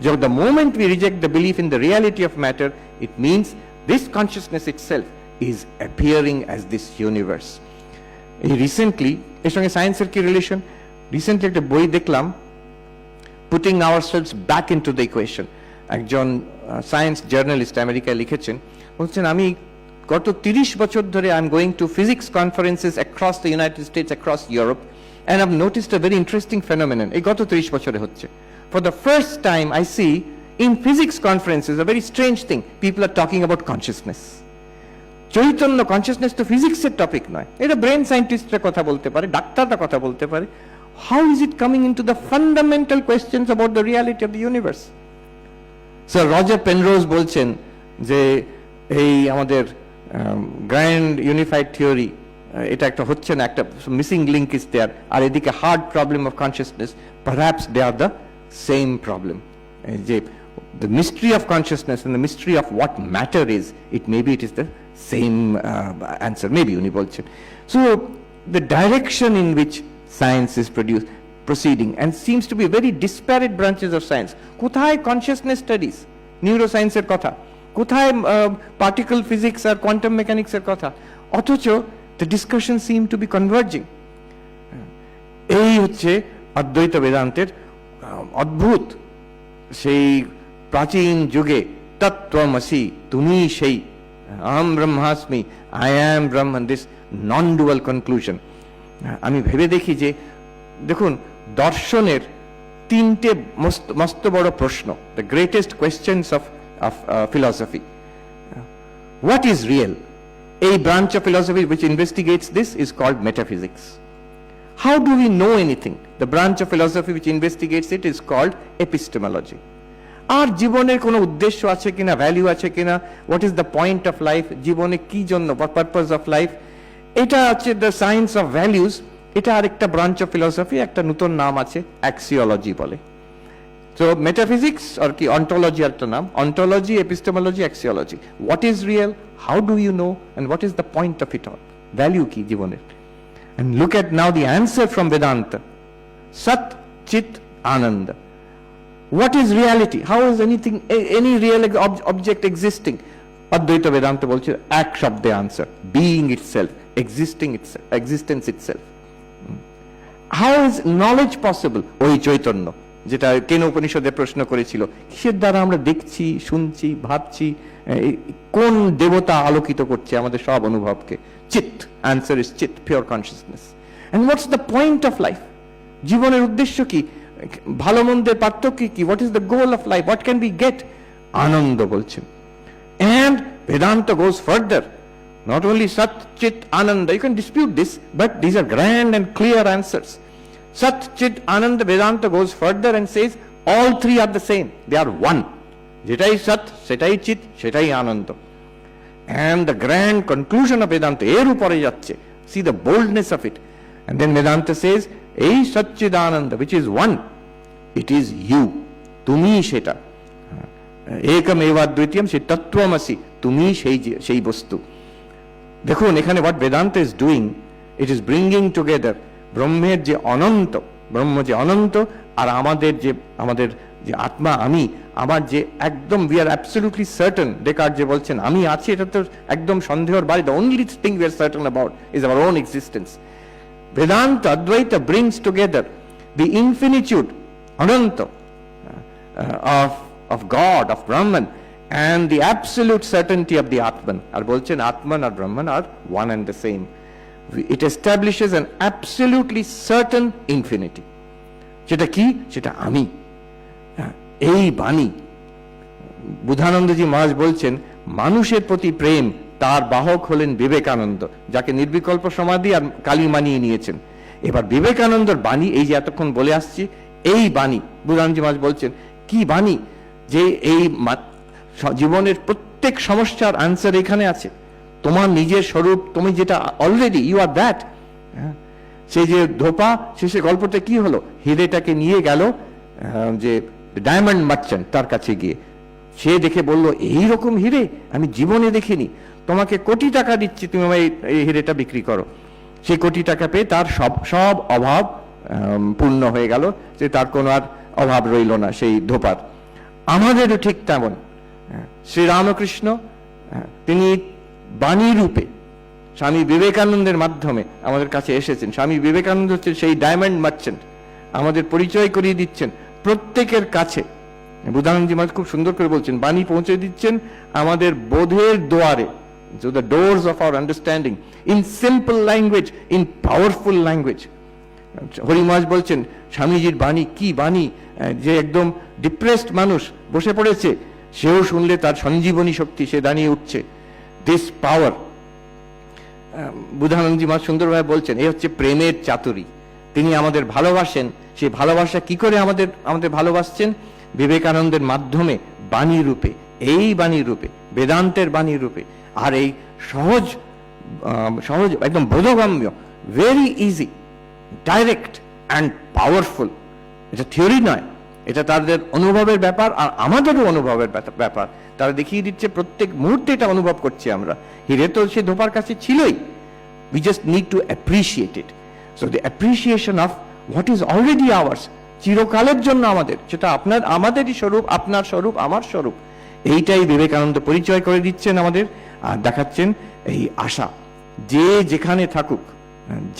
So the moment we reject the belief in the reality of matter, it means this consciousness itself is appearing as this universe. Recently, এর সঙ্গে সায়েন্সের কি relation? Recently একটা বই দেখলাম, Putting Ourselves Back into the Equation. একজন science journalist আমেরিকায় লিখেছেন, বলছেন আমি গত 30 বছর ধরে I am going to physics conferences across the United states, across Europe, and I've noticed a very interesting phenomenon. এই গত 30 বছরে হচ্ছে। For the first time I see in physics conferences a very strange thing. People are talking about consciousness. Chaitanya, consciousness তো ফিজিক্সের topic নয়, এটা brain সায়েন্টিস্টরা কথা বলতে পারে, ডাক্তাররা কথা বলতে পারে। How is it coming into the fundamental questions about the reality of the universe? Sir Roger Penrose বলছেন যে এই আমাদের গ্র্যান্ড ইউনিফাইড থিওরি, এটা একটা হচ্ছে না, একটা মিসিং লিঙ্ক ইজ দেয়ার, আর এদিকে hard problem of consciousness, perhaps they are the same problem. যে the mystery of consciousness and the mystery of what matter is, it maybe it is the same answer, maybe উনি বলছেন। So the direction in which science is proceeding and seems to be very disparate branches of science. কোথায় consciousness studies, neuroscience এর কথা, কোথায় particle physics আর quantum mechanics এর কথা, অথচ the discussion seem to be converging. এই হচ্ছে অদ্বৈত বেদান্তের অদ্ভুত, সেই প্রাচীন যুগে তত্ত্বমসি, তুমি সেই, আহম ব্রহ্মাস্মি, I am Brahman, this non dual conclusion. আমি ভেবে দেখি যে দেখুন, দর্শনের তিনটে মস্ত বড় প্রশ্ন, the greatest questions of philosophy. What is real? A branch of philosophy which investigates this is called metaphysics. How do we know anything? The branch of philosophy which investigates it is called epistemology. আর জীবনের কোনো উদ্দেশ্য আছে কিনা, value আছে কিনা, what is the point of life, জীবনে কি জন্য, পারপাস অফ লাইফ, এটা আছে দ্য সায়েন্স অফ ভ্যালুজ। এটা আরেকটা ব্রাঞ্চ অফ ফিলসফি, একটা নতুন নাম আছে, অ্যাক্সিওলজি বলে। So metaphysics or ki ontology একটা নাম, ontology, epistemology, axiology. What is real? How do you know? And what is the point of it all? Value ki জীবনের। And look at now the answer from Vedanta. Sat, Chit, Ananda. What is reality? How is anything, any real object existing? Advaita Vedanta বলছে এক শব্দে answer, being itself, existence itself. How is knowledge possible? ওই চৈতন্য, যেটা কেন উপনিষদে প্রশ্ন করেছিল, কিসের দ্বারা আমরা দেখছি, শুনছি, ভাবছি, কোন দেবতা আলোকিত করছে আমাদের সব অনুভবকে? Chit, answer is chit, pure consciousness. And what's the point of life? জীবনের উদ্দেশ্য কি, ভালো মন্দের পার্থক্য কি, what is the goal of life, what can be get? আনন্দ বলছেন। And Vedanta goes further, not only Sat, Chit, Ananda, you can dispute this, but these are grand and clear answers. Sat, Chit, Ananda, Vedanta goes further and says all three are the same, they are one. Jetai Sat, setai Chit, setai Ananda. And the grand conclusion of Vedanta, er upore jacche, see the boldness of it. And then Vedanta says, ei Sat, Chit, Ananda, which is one, it is you, tumi seta. Ekam eva advitiyam, se tattvamasi, tumi সেই বস্তু। দেখুন এখানে what Vedanta is doing, it is bringing together ব্রহ্মের যে অনন্ত, ব্রহ্ম যে অনন্ত, আর আমাদের যে আত্মা, আমি, আমার যে একদম we are absolutely certain, Descartes যে বলছেন আমি আছি, এটা তো একদম সন্দেহের বাইরে, the only thing we are certain about is our own existence. Vedanta, Advaita brings together the infinitude, Ananta, of God, of Brahman, and the absolute certainty of the Atman. আর বলছেন Atman R Brahman are one and the same. It establishes an absolutely certain infinity. সেটা কি? সেটা আমি। এই বাণী, বুধানন্দজি মহারাজ বলছেন, মানুষের প্রতি প্রেম, তার বাহক হলেন বিবেকানন্দ, যাকে নির্বিকল্প সমাধি আর কালী মানিয়ে নিয়েছেন। এবার বিবেকানন্দর বাণী, এই যে এতক্ষণ বলে আসছি, এই বাণী বুধানন্দজি মহারাজ বলছেন, কি বাণী? যে এই জীবনের প্রত্যেক সমস্যার আনসার এখানে আছে, তোমার নিজের স্বরূপ, তুমি যেটা অলরেডি, ইউ আর দ্যাট। সেই যে ধোপা, শেষে গল্পটা কি হলো, হিরেটাকে নিয়ে গেল যে ডায়মন্ড মার্চেন্ট, তার কাছে গিয়ে সে দেখে বলল, এইরকম হিরে আমি জীবনে দেখিনি, তোমাকে কোটি টাকা দিচ্ছি, তুমি এই হিরেটা বিক্রি করো। সেই কোটি টাকা পেয়ে তার সব অভাব পূর্ণ হয়ে গেল, যে তার কোনো আর অভাব রইল না সেই ধোপার। আমাদেরও ঠিক তেমন, শ্রীরামকৃষ্ণ তিনি বাণী রূপে স্বামী বিবেকানন্দের মাধ্যমে আমাদের কাছে এসেছেন। স্বামী বিবেকানন্দ হচ্ছেন সেই ডায়মন্ড মার্চেন্ট, আমাদের পরিচয় করিয়ে দিচ্ছেন প্রত্যেকের কাছে। বুধানন্দজি মহারাজ খুব সুন্দর করে বলছেন, বাণী পৌঁছে দিচ্ছেন আমাদের বোধের দোয়ারে, so the doors of our understanding, in simple language, in powerful language. Hari মহারাজ বলছেন স্বামীজির বাণী কি বাণী, যে একদম ডিপ্রেসড মানুষ বসে পড়েছে সেও শুনলে তার সঞ্জীবনী শক্তি, সে দাঁড়িয়ে উঠছে। দিস পাওয়ার, বুধানন্দজি মহারাজ সুন্দরভাবে বলছেন, এই হচ্ছে প্রেমের চাতুরী। তিনি আমাদের ভালোবাসেন, সেই ভালোবাসা কি করে আমাদের ভালোবাসছেন? বিবেকানন্দের মাধ্যমে, বাণী রূপে, এই বাণী রূপে, বেদান্তের বাণী রূপে। আর এই সহজ একদম বোধগম্য, very easy, direct and powerful. এটা থিওরি নয়, এটা তাদের অনুভবের ব্যাপার, আর আমাদেরও অনুভবের ব্যাপার। তারা দেখিয়ে দিচ্ছে, প্রত্যেক মুহূর্তে এটা অনুভব করছি আমরা। হিরে তো সে ধোপার কাছে ছিলই, we just need to appreciate it. So the appreciation of what is already ours, চিরকালের জন্য আমাদের, সেটা আমাদেরই স্বরূপ, আপনার স্বরূপ, আমার স্বরূপ, এইটাই বিবেকানন্দ পরিচয় করে দিচ্ছেন আমাদের। আর দেখাচ্ছেন এই আশা, যে যেখানে থাকুক,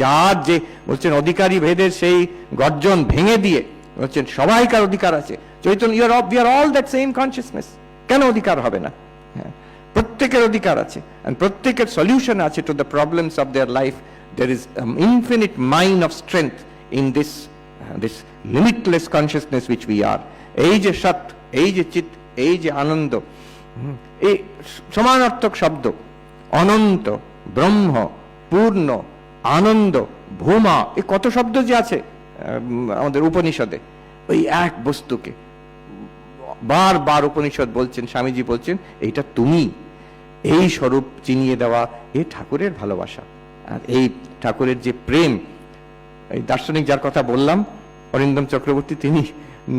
যার যে বলছেন অধিকারী ভেদের সেই গর্জন ভেঙে দিয়ে বলছেন সবাইকার অধিকার আছে। Chaitanya, we are all that same consciousness, কেন অধিকার হবে না? প্রত্যেকের অধিকার আছে, and প্রত্যেকের সলিউশন আছে to the problems of their life. There is infinite mine of strength in this limitless consciousness which we are. এই যে সৎ, এই যে চিৎ, এই যে আনন্দ, এই সমানার্থক শব্দ, অনন্ত, ব্রহ্ম, পূর্ণ, আনন্দ, ভূমা, এই কত শব্দ যে আছে আমাদের উপনিষদে। ওই এক বস্তুকে বারবার উপনিষদ বলছেন, স্বামীজি বলছেন, এইটা তুমি, এই স্বরূপ চিনিয়ে দেওয়া, এই ঠাকুরের ভালোবাসা। আর এই ঠাকুরের যে প্রেম, এই দার্শনিক যার কথা বললাম অরিন্দম চক্রবর্তী, তিনি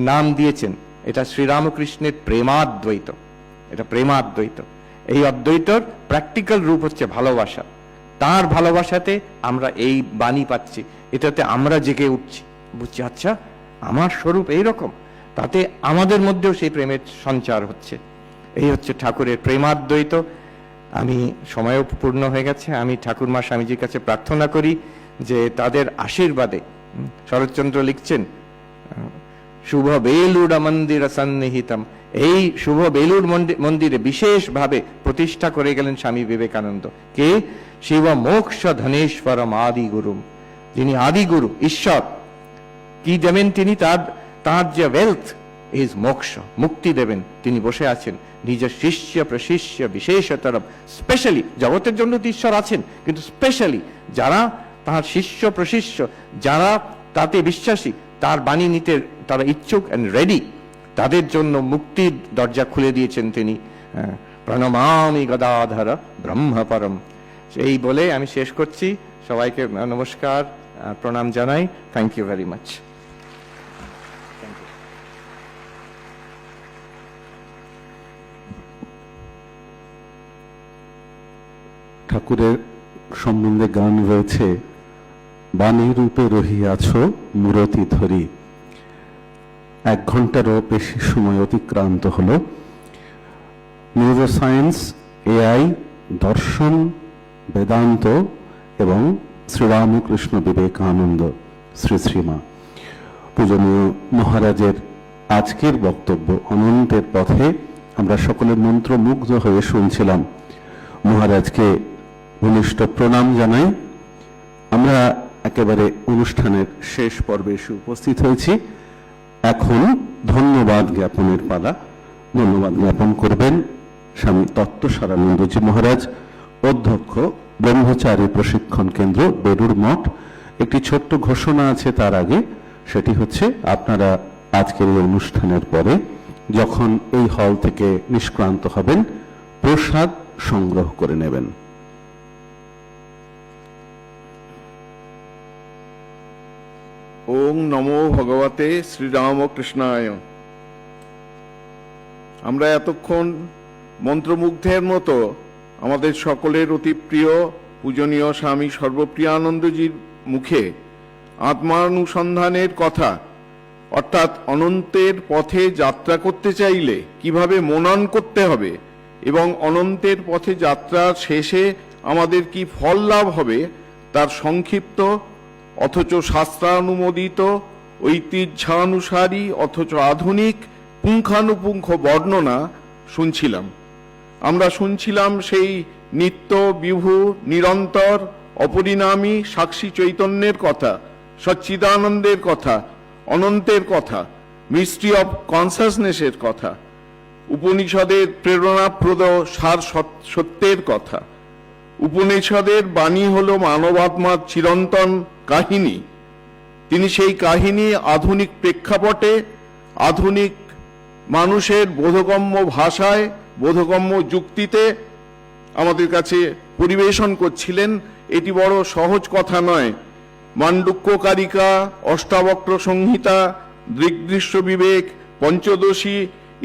নাম দিয়েছেন এটা শ্রীরামকৃষ্ণের প্রেমাদ্বৈত। এটা প্রেমাদ্বৈত, এই অদ্বৈতর প্র্যাকটিক্যাল রূপ হচ্ছে ভালোবাসা। তার ভালোবাসাতে আমরা এই বাণী পাচ্ছি, এটাতে আমরা জেগে উঠছি, বুঝছি আচ্ছা আমার স্বরূপ এইরকম, তাতে আমাদের মধ্যেও সেই প্রেমের সঞ্চার হচ্ছে। এই হচ্ছে ঠাকুরের প্রেমাদ্বৈত। আমি সময়ও পূর্ণ হয়ে গেছে, আমি ঠাকুরমা স্বামীজির কাছে প্রার্থনা করি যে তাদের আশীর্বাদে, শরৎচন্দ্র লিখছেন শুভ বেলুড় মন্দির সন্নিহিতম, এই শুভ বেলুড় মন্দিরে বিশেষভাবে প্রতিষ্ঠা করে গেলেন স্বামী বিবেকানন্দ। কে? শিব মোক্ষ ধনেশ্বরম আদি গুরুম, যিনি আদি গুরু, ঈশ্বর। কি দেবেন তিনি? তার যে ওয়েলথ ইজ মোক্ষ, মুক্তি দেবেন। তিনি বসে আছেন নিজের শিষ্য প্রশিষ্য বিশেষতর, স্পেশালি জগতের জন্য তো ঈশ্বর আছেন, কিন্তু স্পেশালি যারা তার শিষ্য প্রশিষ্য, যারা তাতে বিশ্বাসী, তার বাণী নিতে তারা ইচ্ছুক এন্ড রেডি, তাদের জন্য মুক্তির দরজা খুলে দিয়েছেন তিনি। প্রণমামি গদাধর ব্রহ্মপরম। এই বলে আমি শেষ করছি। সবাইকে নমস্কার, প্রণাম জানাই। Thank you very much. ঠাকুরের সম্বন্ধে গান রয়েছে, বাণী রূপে রহিয়াছ মূরতি ধরি। 1 ঘন্টারও বেশি সময় অতিক্রান্ত হলো। নিউরো সায়েন্স, এআই, দর্শন, বেদান্ত এবং শ্রীরামকৃষ্ণ বিবেকানন্দ শ্রী শ্রীমা পূজনীয় মহারাজের আজকের বক্তব্য অনন্তের পথে আমরা সকলে মন্ত্রমুগ্ধ হয়ে শুনছিলাম। মহারাজকে ঘনিষ্ঠ প্রণাম জানাই। আমরা একেবারে অনুষ্ঠানের শেষ পর্বে এসে উপস্থিত হয়েছি। এখন ধন্যবাদ জ্ঞাপনের পালা। ধন্যবাদ জ্ঞাপন করবেন স্বামী তত্ত্বসারানন্দজি মহারাজ, অধ্যক্ষ ব্রহ্মচারী প্রশিক্ষণ কেন্দ্র বেলুড় মঠ। একটি ছোট্ট ঘোষণা আছে তার আগে, সেটি হচ্ছে আপনারা আজকের এই অনুষ্ঠানের পরে যখন এই হল থেকে নিষ্ক্রান্ত হবেন, প্রসাদ সংগ্রহ করে নেবেন। ওং নমো ভগবতে শ্রীরামকৃষ্ণায়। আমরা এতক্ষণ মন্ত্রমুগ্ধের মতো আমাদের সকলের অতি প্রিয় পূজনীয় স্বামী সর্বপ্রিয়ানন্দজির মুখে আত্মানুসন্ধানের কথা, অর্থাৎ অনন্তের পথে যাত্রা করতে চাইলে কিভাবে মনন করতে হবে এবং অনন্তের পথে যাত্রার শেষে আমাদের কি ফল লাভ হবে, তার সংক্ষিপ্ত অথচ শাস্ত্রানুমোদিত, ঐতিহ্যানুসারী অথচ আধুনিক পুঙ্খানুপুঙ্খ বর্ণনা শুনছিলাম। আমরা শুনছিলাম সেই নিত্য বিভু নিরন্তর অপরিণামী সাক্ষী চৈতন্যের কথা, সচ্চিদানন্দের কথা, অনন্তের কথা, মিস্ট্রি অফ কনসাসনেসের কথা, উপনিষদের প্রেরণাপ্রদ সার সত্যের কথা। উপনিষদের বাণী হল মানবাত্মার চিরন্তন কাহিনী। তিনি সেই কাহিনী আধুনিক প্রেক্ষাপটে, আধুনিক মানুষের বোধগম্য ভাষায়, বোধগম্য যুক্তিতে আমাদের কাছে পরিবেশন করছিলেন। এটি বড় সহজ কথা নয়। মান্ডুক্যকারিকা, অষ্টাবক্র সংহিতা, দৃগ্দৃশ্য বিবেক, পঞ্চদশী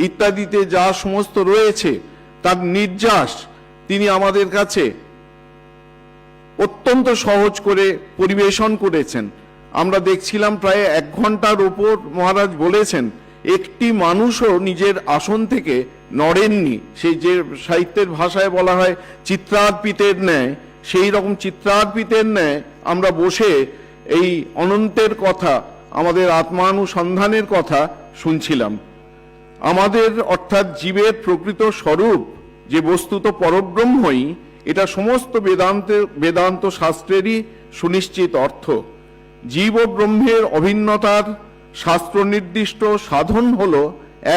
ইত্যাদিতে যা সমস্ত রয়েছে তার নির্যাস তিনি আমাদের কাছে অত্যন্ত সহজ করে পরিবেশন করেছেন। আমরা দেখছিলাম প্রায় 1 ঘন্টার উপর মহারাজ বলেছেন, একটি মানুষও নিজের আসন থেকে নড়েননি। সেই যে সাহিত্যের ভাষায় বলা হয় চিত্রার্পিতের ন্যায়, সেই রকম চিত্রার্পিতের ন্যায় আমরা বসে এই অনন্তের কথা, আমাদের আত্মানুসন্ধানের কথা শুনছিলাম। আমাদের অর্থাৎ জীবের প্রকৃত স্বরূপ যে বস্তুত পরব্রহ্মই, এটা সমস্ত বেদান্ত শাস্ত্রেরই সুনিশ্চিত অর্থ। জীব ও ব্রহ্মের অভিন্নতার শাস্ত্র নির্দিষ্ট সাধন হলো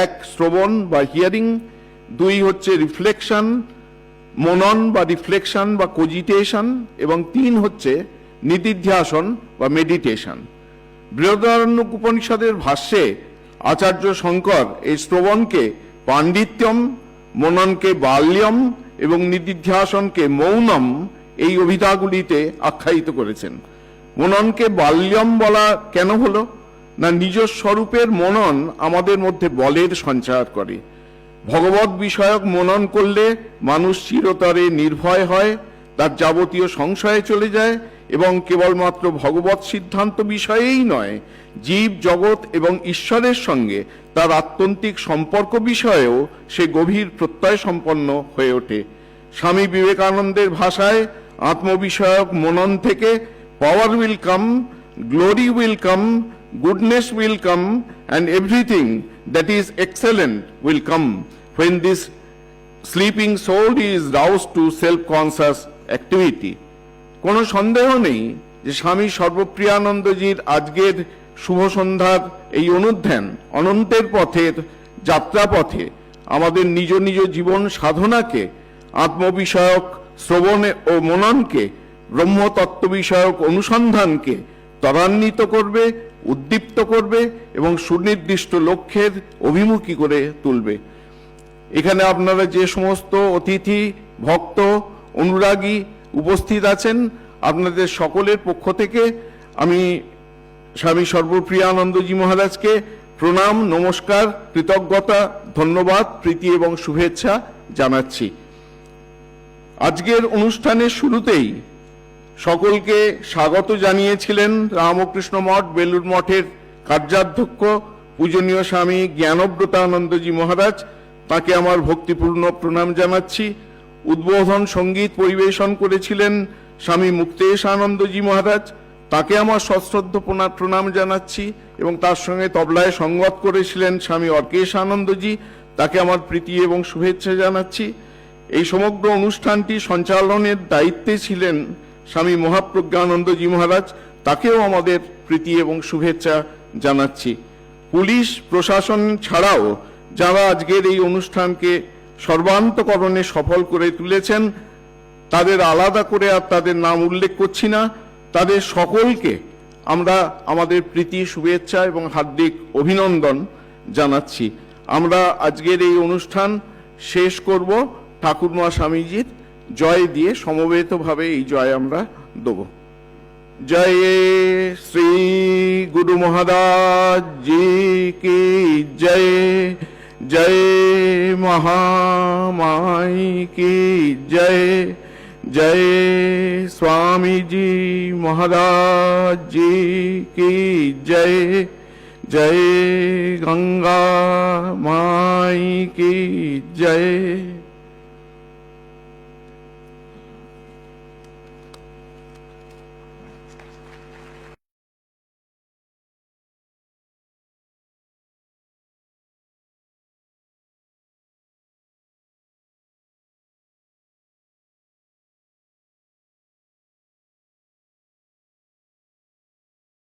1 শ্রবণ বা হিয়ারিং, 2 হচ্ছে রিফ্লেকশন, মনন বা রিফ্লেকশন বা কোজিটেশন, এবং 3 হচ্ছে নিদিধ্যাসন বা মেডিটেশন। বৃহদারণ্যক উপনিষদের ভাষ্যে আচার্য শঙ্কর এই শ্রবণকে পাণ্ডিত্যম, মননকে বাল্যম এবং নিদিধ্যাসনকে মৌনম এই অভিধাগুলিতে আখ্যায়িত করেছেন। মননকে বাল্যম বলা কেন হলো না, নিজ স্বরূপের মনন আমাদের মধ্যে বলের সঞ্চার করে। ভগবত বিষয়ক মনন করলে মানুষ চিরতরে নির্ভয় হয়, তার যাবতীয় সংশয়ে চলে যায় এবং কেবলমাত্র ভগবত সিদ্ধান্ত বিষয়েই নয়, জীব জগৎ এবং ঈশ্বরের সঙ্গে তার আত্যন্তিক সম্পর্ক বিষয়েও সে গভীর প্রত্যয় সম্পন্ন হয়ে ওঠে। স্বামী বিবেকানন্দের ভাষায় আত্মবিষয়ক মনন থেকে power will come, glory will come, goodness will come, and everything that is excellent will come when this sleeping soul is roused to self-conscious activity. কোনো সন্দেহ নেই যে স্বামী সর্বপ্রিয়ানন্দজির আজকের শুভ সন্ধ্যার এই অনুধ্যান অনন্তের পথের যাত্রাপথে আমাদের নিজ নিজ জীবন সাধনাকে, আত্মবিষয়ক শ্রবণে ও মননকে, ব্রহ্মতত্ত্ব বিষয়ক অনুসন্ধানকে ত্বরান্বিত করবে, উদ্দীপ্ত করবে এবং সুনির্দিষ্ট লক্ষ্যের অভিমুখী করে তুলবে। এখানে আপনারা যে সমস্ত অতিথি, ভক্ত, অনুরাগী উপস্থিত আছেন, আপনাদের সকলের পক্ষ থেকে আমি স্বামী সর্বপ্রিয়ানন্দজি মহারাজকে প্রণাম, নমস্কার, কৃতজ্ঞতা, ধন্যবাদ, প্রীতি এবং শুভেচ্ছা জানাচ্ছি। আজকের অনুষ্ঠানের শুরুতেই সকলকে স্বাগত জানিয়েছিলেন রামকৃষ্ণ মঠ বেলুড় মঠের কার্যাধ্যক্ষ পূজনীয় স্বামী জ্ঞানব্রতানন্দজি মহারাজ। তাকে আমার ভক্তিপূর্ণ প্রণাম জানাচ্ছি। উদ্বোধন সঙ্গীত পরিবেশন করেছিলেন স্বামী মুক্তেশ আনন্দজি মহারাজ, তাকে আমার সশ্রদ্ধ প্রণাম জানাচ্ছি। এবং তার সঙ্গে তবলায় সঙ্গত করেছিলেন স্বামী অর্কেশ আনন্দজি, তাকে আমার প্রীতি এবং শুভেচ্ছা জানাচ্ছি। এই সমগ্র অনুষ্ঠানটি সঞ্চালনের দায়িত্বে ছিলেন স্বামী মহাপ্রজ্ঞানন্দজি মহারাজ, তাকেও আমাদের প্রীতি এবং শুভেচ্ছা জানাচ্ছি। পুলিশ প্রশাসন ছাড়াও যারা আজকের এই অনুষ্ঠানকে সর্বান্তকরণে সফল করে তুলেছেন, তাদের আলাদা করে আর তাদের নাম উল্লেখ করছি না, তাদের সকলকে আমরা আমাদের প্রীতি, শুভেচ্ছা এবং হার্দিক অভিনন্দন জানাচ্ছি। আমরা আজকের এই অনুষ্ঠান শেষ করব ঠাকুরমা স্বামীজির জয় দিয়ে। সমবেতভাবে এই জয় আমরা দেব। জয় শ্রী গুরু মহারাজ জি কি জয়, জয় মহামাই কি জয়, जय स्वामी जी महाराज जी की जय। जय गंगा माई की जय।